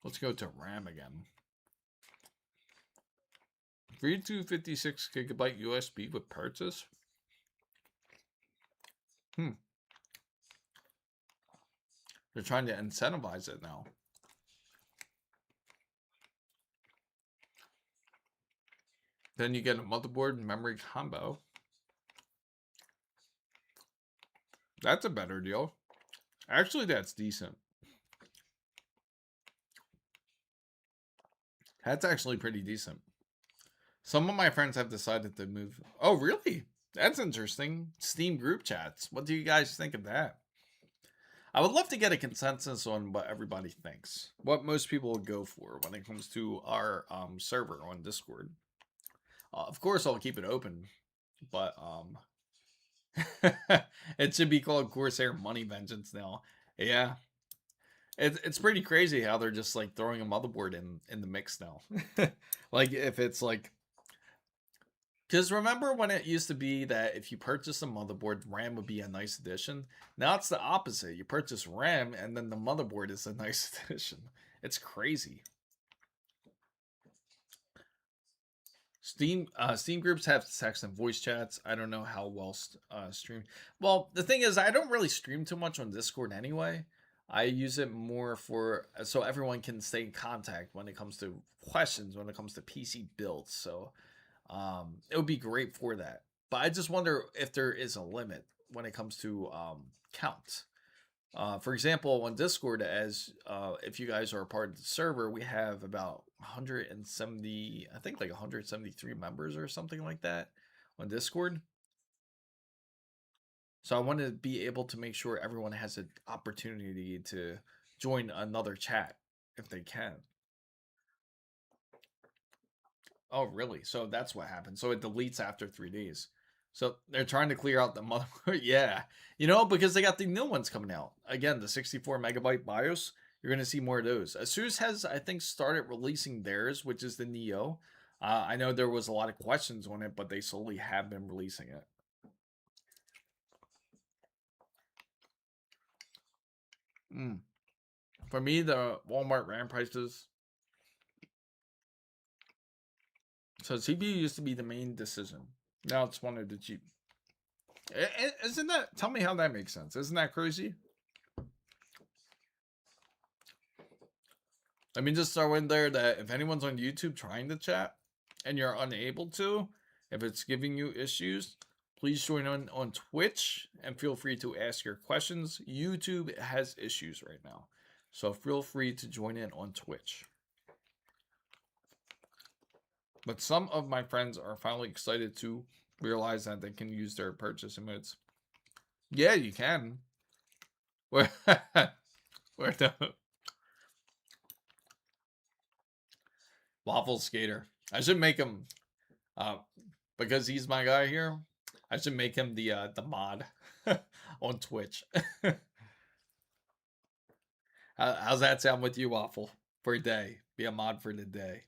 Let's go to RAM again. 3256 gigabyte USB with purchase. They're trying to incentivize it now. Then you get a motherboard and memory combo. That's a better deal. Actually, that's decent. That's actually pretty decent. Some of my friends have decided to move. Oh, really? That's interesting. Steam group chats. What do you guys think of that? I would love to get a consensus on what everybody thinks. What most people would go for when it comes to our server on Discord. Of course, I'll keep it open, but it should be called Corsair Money Vengeance now. Yeah, it's pretty crazy how they're just like throwing a motherboard in the mix now. Like if it's like, because remember when it used to be that if you purchase a motherboard, RAM would be a nice addition. Now it's the opposite. You purchase RAM and then the motherboard is a nice addition. It's crazy. Steam groups have text and voice chats. I don't know how well stream. Well, the thing is, I don't really stream too much on Discord anyway. I use it more for so everyone can stay in contact when it comes to questions, when it comes to PC builds. So it would be great for that. But I just wonder if there is a limit when it comes to count. For example, on Discord, as if you guys are a part of the server, we have about 170, I think like 173 members or something like that on Discord. So I want to be able to make sure everyone has an opportunity to join another chat if they can. Oh, really? So that's what happened. So it deletes after 3 days. So they're trying to clear out the mother. Yeah, you know, because they got the new ones coming out again. The 64 megabyte BIOS. You're gonna see more of those. ASUS has, I think, started releasing theirs, which is the Neo. I know there was a lot of questions on it, but they slowly have been releasing it. For me, the Walmart RAM prices. So CPU used to be the main decision. Now it's one of the cheap. Isn't that? Tell me how that makes sense. Isn't that crazy? Let me just throw in there that if anyone's on YouTube trying to chat and you're unable to, if it's giving you issues, please join on Twitch and feel free to ask your questions. YouTube has issues right now, so feel free to join in on Twitch. But some of my friends are finally excited to realize that they can use their purchase emotes. Yeah, you can. Where the Waffle Skater. I should make him because he's my guy here. I should make him the mod on Twitch. How's that sound with you, Waffle? for a day. Be a mod for the day.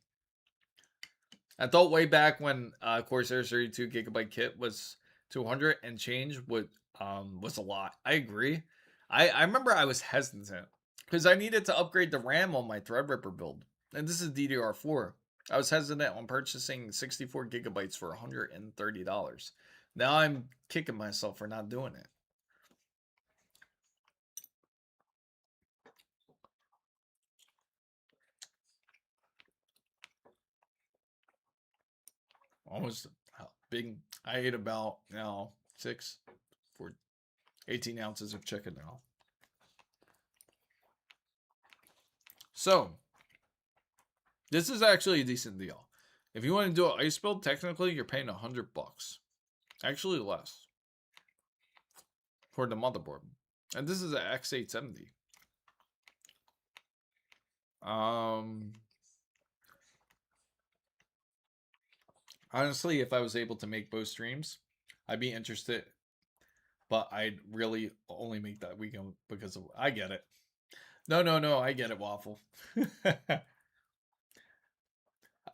I thought way back when Corsair's 32 gigabyte kit was 200 and change was a lot. I agree. I remember I was hesitant because I needed to upgrade the RAM on my Threadripper build, and this is DDR4. I was hesitant on purchasing 64 gigabytes for $130. Now I'm kicking myself for not doing it. Almost big. I ate about 18 ounces of chicken now. So this is actually a decent deal. If you want to do an ice build, technically you're paying $100. Actually less for the motherboard. And this is an X870. Honestly, if I was able to make both streams, I'd be interested. But I'd really only make that weekend because of I get it. No, I get it, Waffle.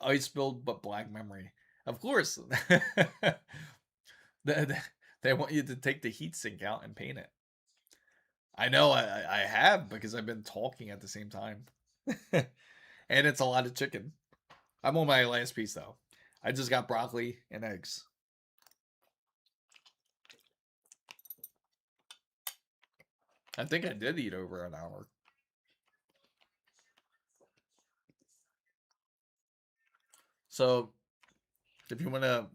Ice build, but black memory. Of course. They want you to take the heatsink out and paint it. I know I have because I've been talking at the same time. And it's a lot of chicken. I'm on my last piece though. I just got broccoli and eggs. I think I did eat over an hour. So if you want to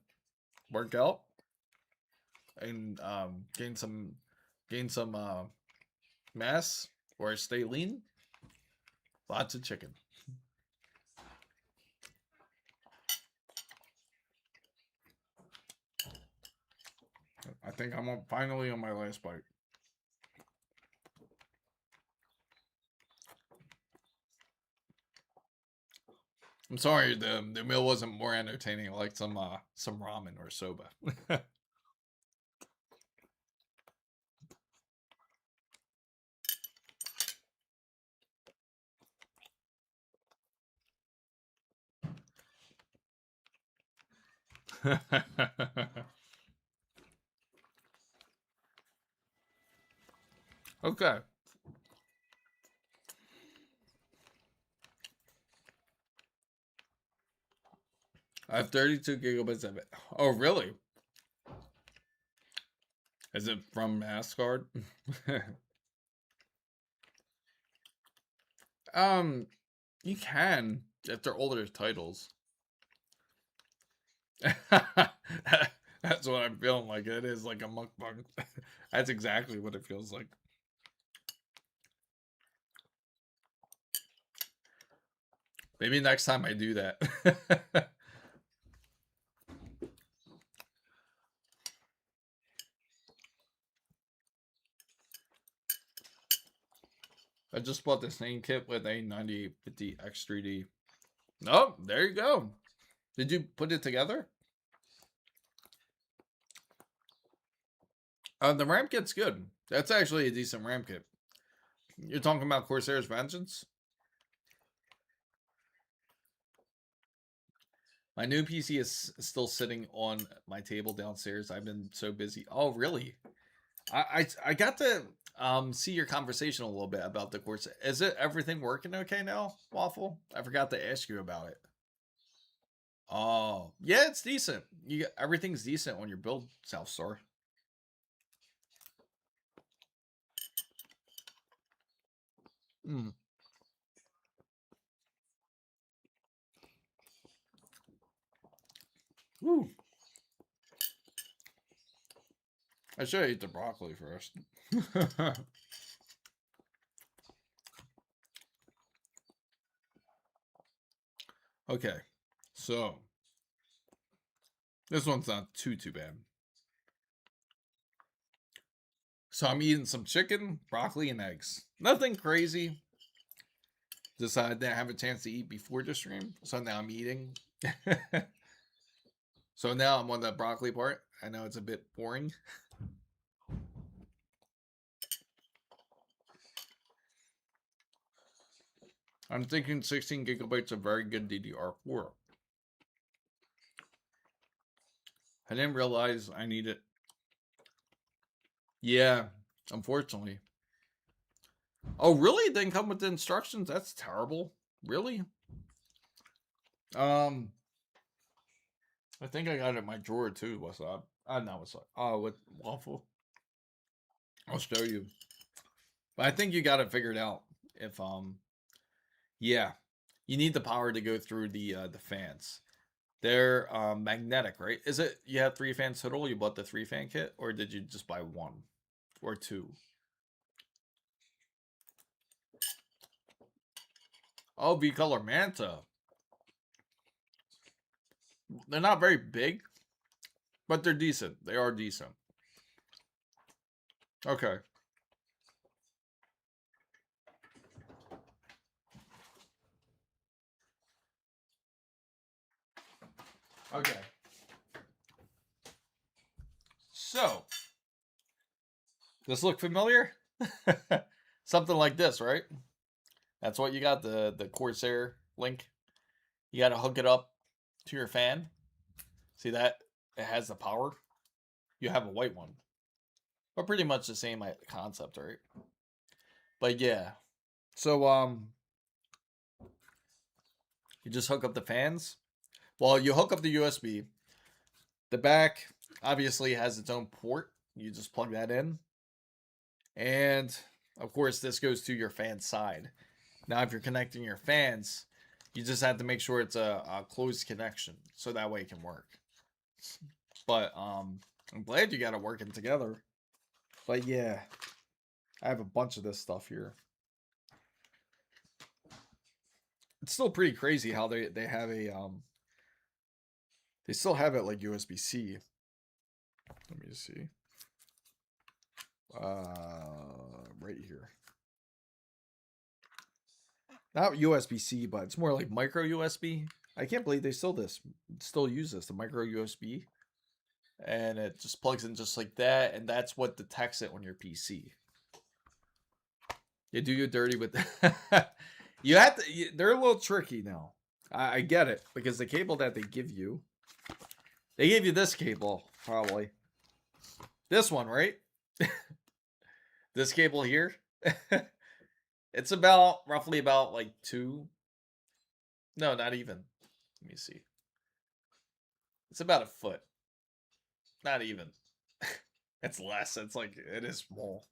work out and gain some mass or stay lean, lots of chicken. I think I'm finally on my last bite. I'm sorry, the meal wasn't more entertaining like some ramen or soba. Okay. I have 32 gigabytes of it. Oh, really? Is it from MasterCard? You can if they're older titles. That's what I'm feeling like. It is like a mukbang. That's exactly what it feels like. Maybe next time I do that. I just bought the same kit with a 9850 X3D. Oh, there you go. Did you put it together? The RAM kit's good. That's actually a decent RAM kit. You're talking about Corsair's Vengeance? My new PC is still sitting on my table downstairs. I've been so busy. Oh, really? I got to see your conversation a little bit about the course. Is it everything working okay now, Waffle? I forgot to ask you about it. Oh, yeah, it's decent. Everything's decent on your build, South Star. Hmm. Woo. I should eat the broccoli first. Okay, so this one's not too bad. So I'm eating some chicken, broccoli, and eggs. Nothing crazy. Decided to have a chance to eat before the stream, so now I'm eating. So now I'm on the broccoli part. I know it's a bit boring. I'm thinking 16 gigabytes of very good DDR4. I didn't realize I needed. Yeah, unfortunately. Oh, really? It didn't come with the instructions? That's terrible. Really? I think I got it in my drawer too. What's up? No, what's up? Oh, with waffle. I'll show you. But I think you got it figured out. If yeah, you need the power to go through the fans. They're magnetic, right? Is it you have 3 fans total? You bought the 3-fan kit, or did you just buy 1 or 2? Oh, V-Color Manta. They're not very big, but they're decent. They are decent. Okay. Okay. So, this look familiar? Something like this, right? That's what you got, the Corsair link. You got to hook it up to your fan. See that? It has the power. You have a white one. But pretty much the same concept, right? But yeah. So you just hook up the fans. Well, you hook up the USB. The back obviously has its own port. You just plug that in. And of course, this goes to your fan side. Now, if you're connecting your fans, you just have to make sure it's a closed connection so that way it can work. But I'm glad you got it working together. But yeah, I have a bunch of this stuff here. It's still pretty crazy how they have a they still have it like USB-C. Let me see. Right here. Not USB-C, but it's more like micro USB. I can't believe they still use this, the micro USB. And it just plugs in just like that, and that's what detects it on your PC. You do you dirty with you have to. They're a little tricky now. I get it because the cable that they give you this cable probably. This one, right? This cable here. It's roughly about like 2. No, not even. Let me see. It's about a foot. Not even. It's less. It's like it is small.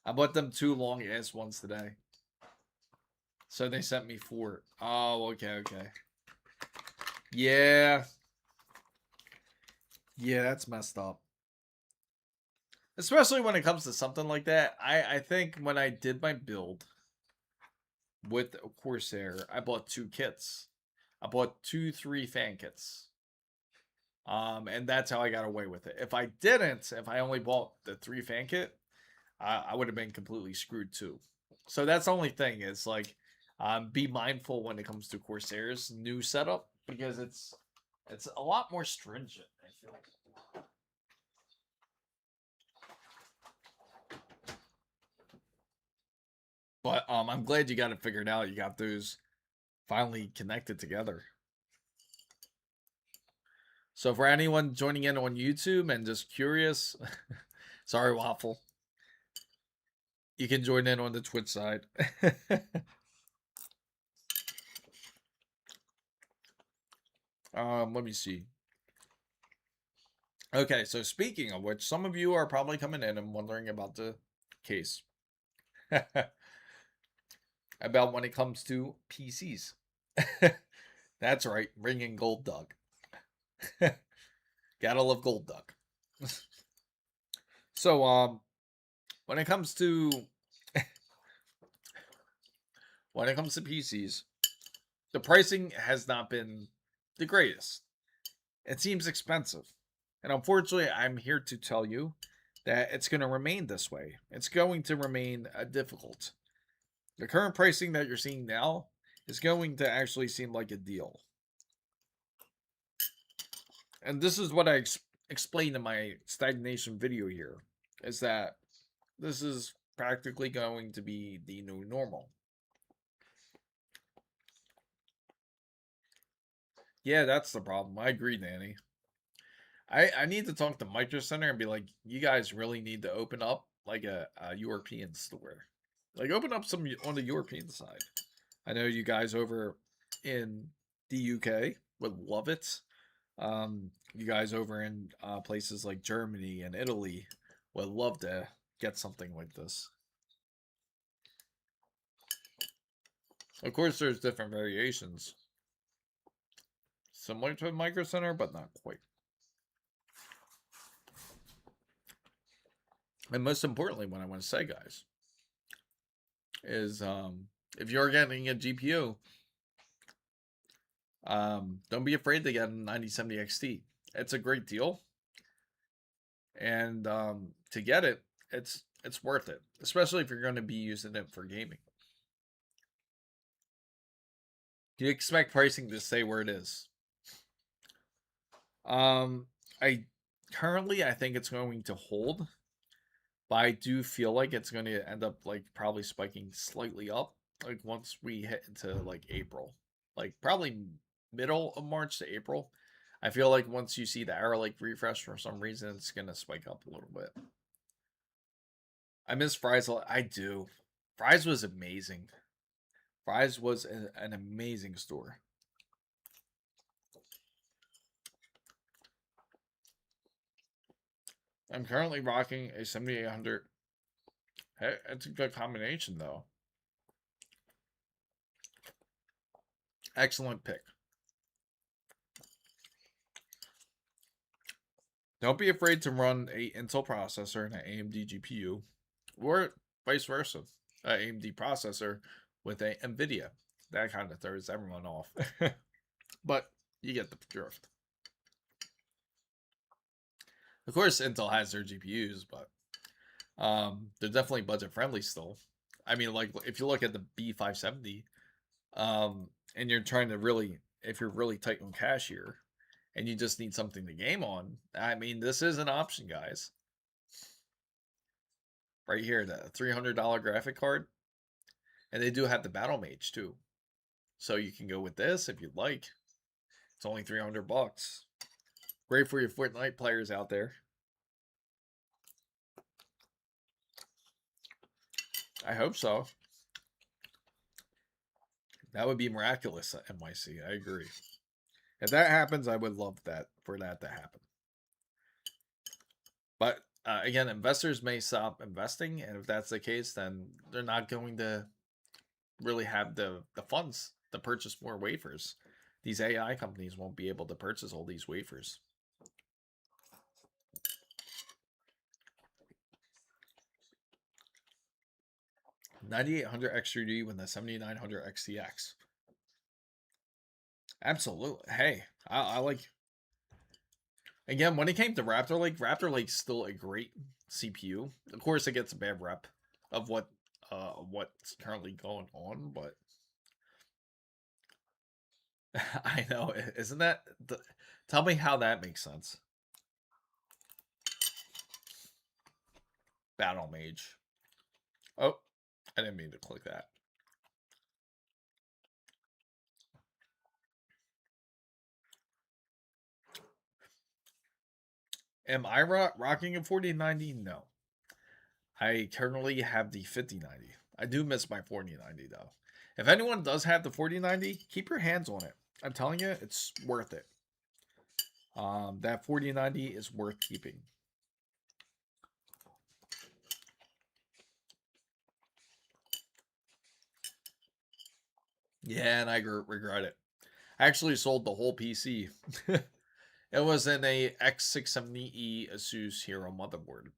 I bought them 2 long ass ones today. So they sent me 4. Oh, okay. Yeah. Yeah, that's messed up. Especially when it comes to something like that. I think when I did my build with Corsair, I bought 2 kits. I bought 2 3-fan kits. And that's how I got away with it. If I only bought the 3-fan kit, I would have been completely screwed too. So that's the only thing is like, be mindful when it comes to Corsair's new setup because it's a lot more stringent. I feel like. But I'm glad you got it figured out. You got those finally connected together. So for anyone joining in on YouTube and just curious, sorry, Waffle. You can join in on the Twitch side. Let me see. Okay, so speaking of which, some of you are probably coming in and wondering about the case. About when it comes to PCs. That's right, bringing Gold Dug. Gotta love Gold Dug. So, when it comes to PCs, the pricing has not been the greatest. It seems expensive. And unfortunately, I'm here to tell you that it's going to remain this way. It's going to remain difficult. The current pricing that you're seeing now is going to actually seem like a deal. And this is what I explained in my stagnation video here, is that this is practically going to be the new normal. Yeah, that's the problem. I agree, Danny. I need to talk to Micro Center and be like, you guys really need to open up like a European store. Like open up some on the European side. I know you guys over in the UK would love it. You guys over in places like Germany and Italy would love to get something like this. Of course, there's different variations, similar to a Micro Center, but not quite. And most importantly, what I want to say, guys, is if you're getting a GPU, don't be afraid to get a 9070 XT. It's a great deal, and to get it, it's worth it, especially if you're going to be using it for gaming. Do you expect pricing to stay where it is? I currently I think it's going to hold, but I do feel like it's going to end up like probably spiking slightly up, like once we hit into like April, like probably middle of March to April. I feel like once you see the Arrow Lake refresh for some reason, it's gonna spike up a little bit. I miss Fry's. I do. Fry's was amazing. Fry's was an amazing store. I'm currently rocking a 7800. Hey, it's a good combination though. Excellent pick. Don't be afraid to run a Intel processor and an AMD GPU, or vice versa, an AMD processor with a NVIDIA. That kind of throws everyone off. But you get the drift. Of course, Intel has their GPUs, but they're definitely budget friendly still. I mean, like if you look at the B570, and you're trying to really, if you're really tight on cash here, and you just need something to game on, I mean, this is an option, guys. Right here, the $300 graphic card, and they do have the Battle Mage too, so you can go with this if you'd like. It's only 300 bucks. Great for your Fortnite players out there. I hope so. That would be miraculous at NYC. I agree. If that happens, I would love that for that to happen. But again, investors may stop investing, and if that's the case, then they're not going to really have the funds to purchase more wafers. These AI companies won't be able to purchase all these wafers. $9,800 XTD with the 7900 XTX. Absolutely. Hey, I like. Again, when it came to Raptor Lake's still a great CPU. Of course, it gets a bad rep of what's currently going on, but I know, isn't that? Tell me how that makes sense. Battle Mage. Oh, I didn't mean to click that. Am I rocking a 4090? No. I currently have the 5090. I do miss my 4090 though. If anyone does have the 4090, keep your hands on it. I'm telling you, it's worth it. That 4090 is worth keeping. Yeah, and I regret it. I actually sold the whole PC. It was in a X670E Asus Hero motherboard.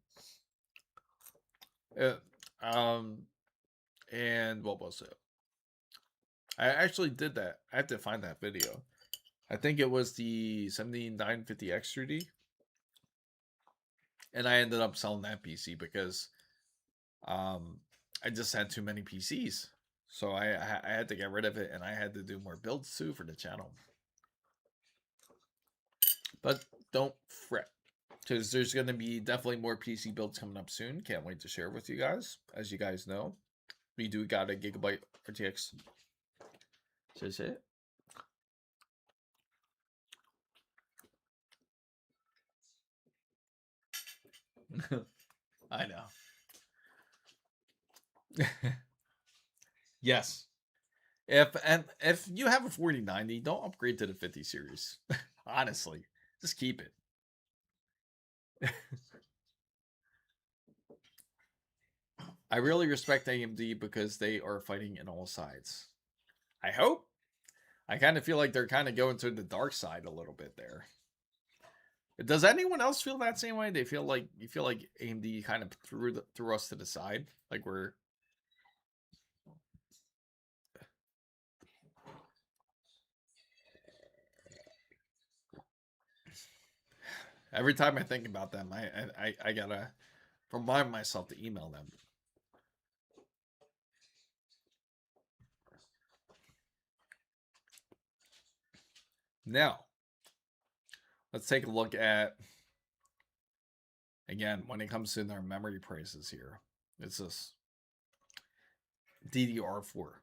And what was it? I actually did that. I have to find that video. I think it was the 7950X 3D. And I ended up selling that PC because I just had too many PCs. So I had to get rid of it, and I had to do more builds too for the channel. But don't fret, because there's going to be definitely more PC builds coming up soon. Can't wait to share with you guys. As you guys know, we do got a Gigabyte RTX. Is it? I know. Yes. If you have a 4090, don't upgrade to the 50 series. Honestly, just keep it. I really respect AMD because they are fighting in all sides. I hope. I kind of feel like they're kind of going to the dark side a little bit there. Does anyone else feel that same way? They feel like you feel like AMD kind of threw us to the side, like we're. Every time I think about them, I gotta remind myself to email them. Now, let's take a look at, again, when it comes to their memory prices here. It's this DDR4.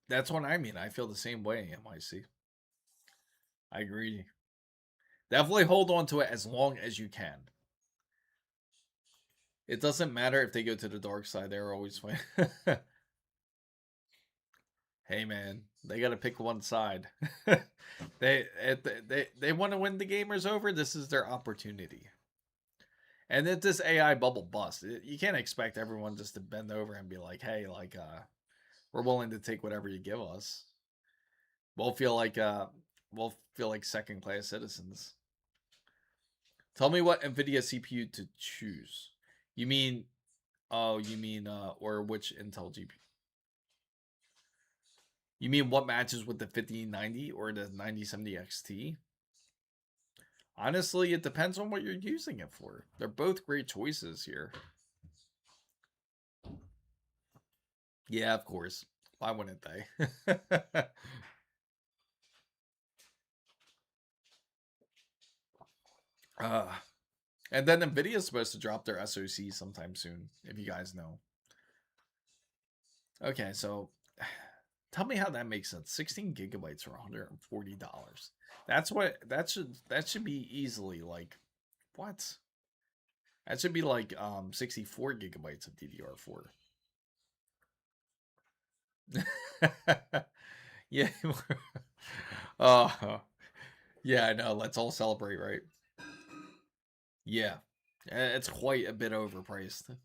That's what I mean. I feel the same way, MIC. I agree. Definitely hold on to it as long as you can. It doesn't matter if they go to the dark side, they're always fine. Hey man, they got to pick one side. They want to win the gamers over. This is their opportunity. And if this AI bubble busts, you can't expect everyone just to bend over and be like, "Hey, like, we're willing to take whatever you give us." We'll feel like, second class citizens. Tell me what Nvidia CPU to choose. You mean, oh, you mean, or which Intel GPU? You mean what matches with the 5090 or the 9070 XT? Honestly, it depends on what you're using it for. They're both great choices here. Yeah, of course. Why wouldn't they? uh, and then Nvidia's supposed to drop their SoC sometime soon, if you guys know. Okay, so tell me how that makes sense. 16 gigabytes for $140. That should be easily like what? That should be like 64 gigabytes of DDR4. Yeah. uh yeah, I know. Let's all celebrate, right? Yeah. It's quite a bit overpriced.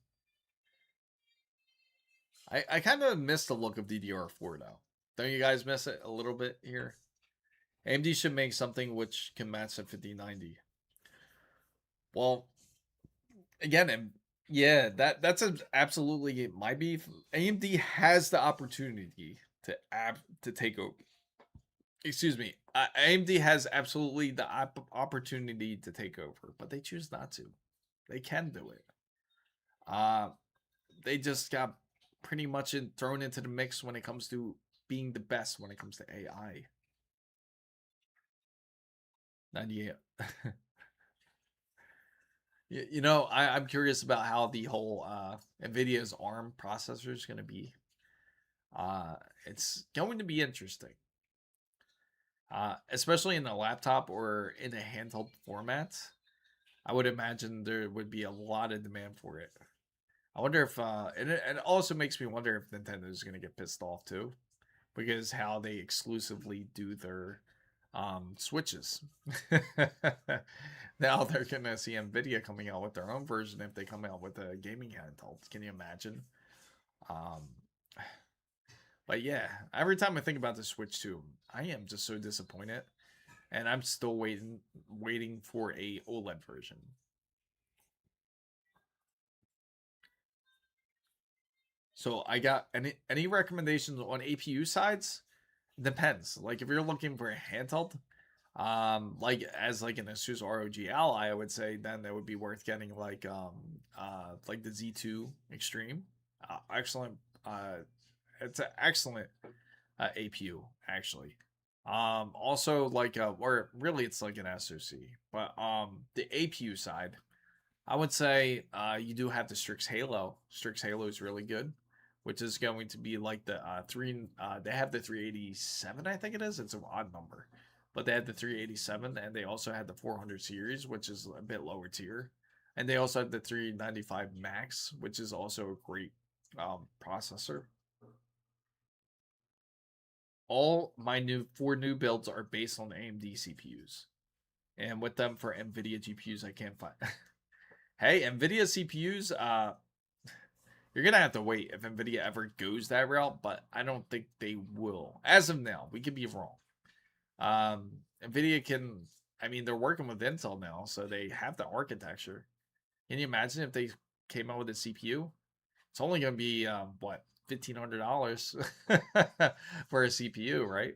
I kind of miss the look of DDR4 though. Don't you guys miss it a little bit here? AMD should make something which can match the 5090. Well, again, yeah, that's absolutely my beef. AMD has the opportunity to take over. Excuse me. AMD has absolutely the opportunity to take over, but they choose not to. They can do it. Uh, they just got pretty much thrown into the mix when it comes to being the best when it comes to AI. 98. You know, I'm curious about how the whole NVIDIA's ARM processor is going to be. It's going to be interesting, especially in a laptop or in a handheld format. I would imagine there would be a lot of demand for it. I wonder if, and it also makes me wonder if Nintendo is going to get pissed off too, because how they exclusively do their Switches. Now they're going to see Nvidia coming out with their own version if they come out with a gaming handheld. Can you imagine? Um, but yeah, every time I think about the Switch 2, I am just so disappointed, and I'm still waiting for a OLED version. So I got any recommendations on APU sides? Depends. Like if you're looking for a handheld, like as like an Asus ROG Ally, I would say then that would be worth getting like the Z2 Extreme. Excellent. It's an excellent APU actually. Also like or really it's like an SoC, but the APU side, I would say you do have the Strix Halo. Strix Halo is really good, which is going to be like the three. They have the 387, I think it is. It's an odd number. but they had the 387, and they also had the 400 series, which is a bit lower tier. And they also had the 395 Max, which is also a great processor. All my 4 new builds are based on AMD CPUs. And with them for NVIDIA GPUs, I can't find. Hey, NVIDIA CPUs, you're going to have to wait if NVIDIA ever goes that route, but I don't think they will. As of now, we could be wrong. NVIDIA can, I mean, they're working with Intel now, so they have the architecture. Can you imagine if they came out with a CPU? It's only going to be, what, $1,500 for a CPU, right?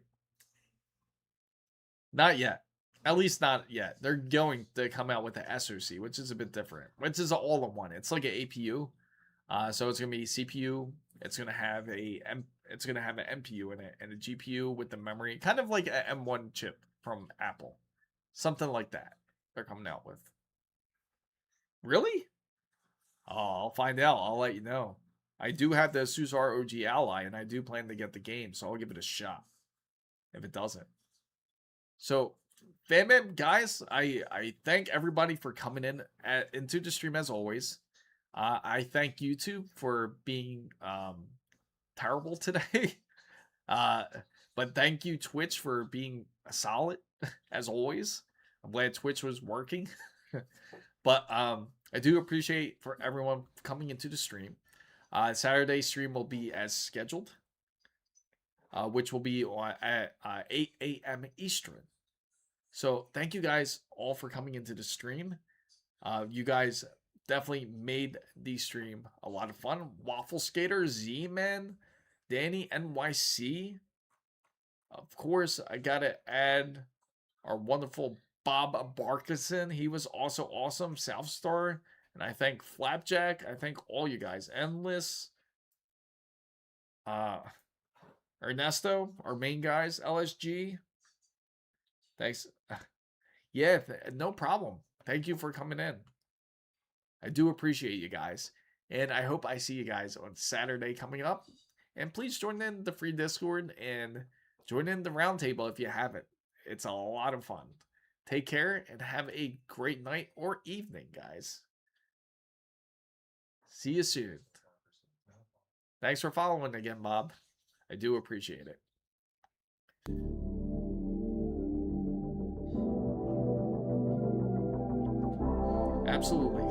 Not yet. At least not yet. They're going to come out with the SoC, which is a bit different, which is all in one. It's like an APU. So it's gonna be CPU. It's gonna have an NPU in it and a GPU with the memory, kind of like an M1 chip from Apple, something like that. They're coming out with. Really? Oh, I'll find out. I'll let you know. I do have the Asus ROG Ally, and I do plan to get the game, so I'll give it a shot. If it doesn't. So, fam, guys, I thank everybody for coming into the stream as always. I thank YouTube for being terrible today. But thank you, Twitch, for being solid as always. I'm glad Twitch was working. But I do appreciate for everyone coming into the stream. Saturday stream will be as scheduled, which will be at 8 a.m. Eastern. So thank you guys all for coming into the stream. You guys definitely made the stream a lot of fun. Waffle Skater, Z-Man, Danny NYC. Of course, I gotta add our wonderful Bob Barkison. He was also awesome. Southstar. And I thank Flapjack. I thank all you guys. Endless. Ernesto, our main guys. LSG. Thanks. Yeah, no problem. Thank you for coming in. I do appreciate you guys. And I hope I see you guys on Saturday coming up. And please join in the free Discord and join in the roundtable if you haven't. It's a lot of fun. Take care and have a great night or evening, guys. See you soon. Thanks for following again, Bob. I do appreciate it. Absolutely.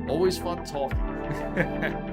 Always fun talking.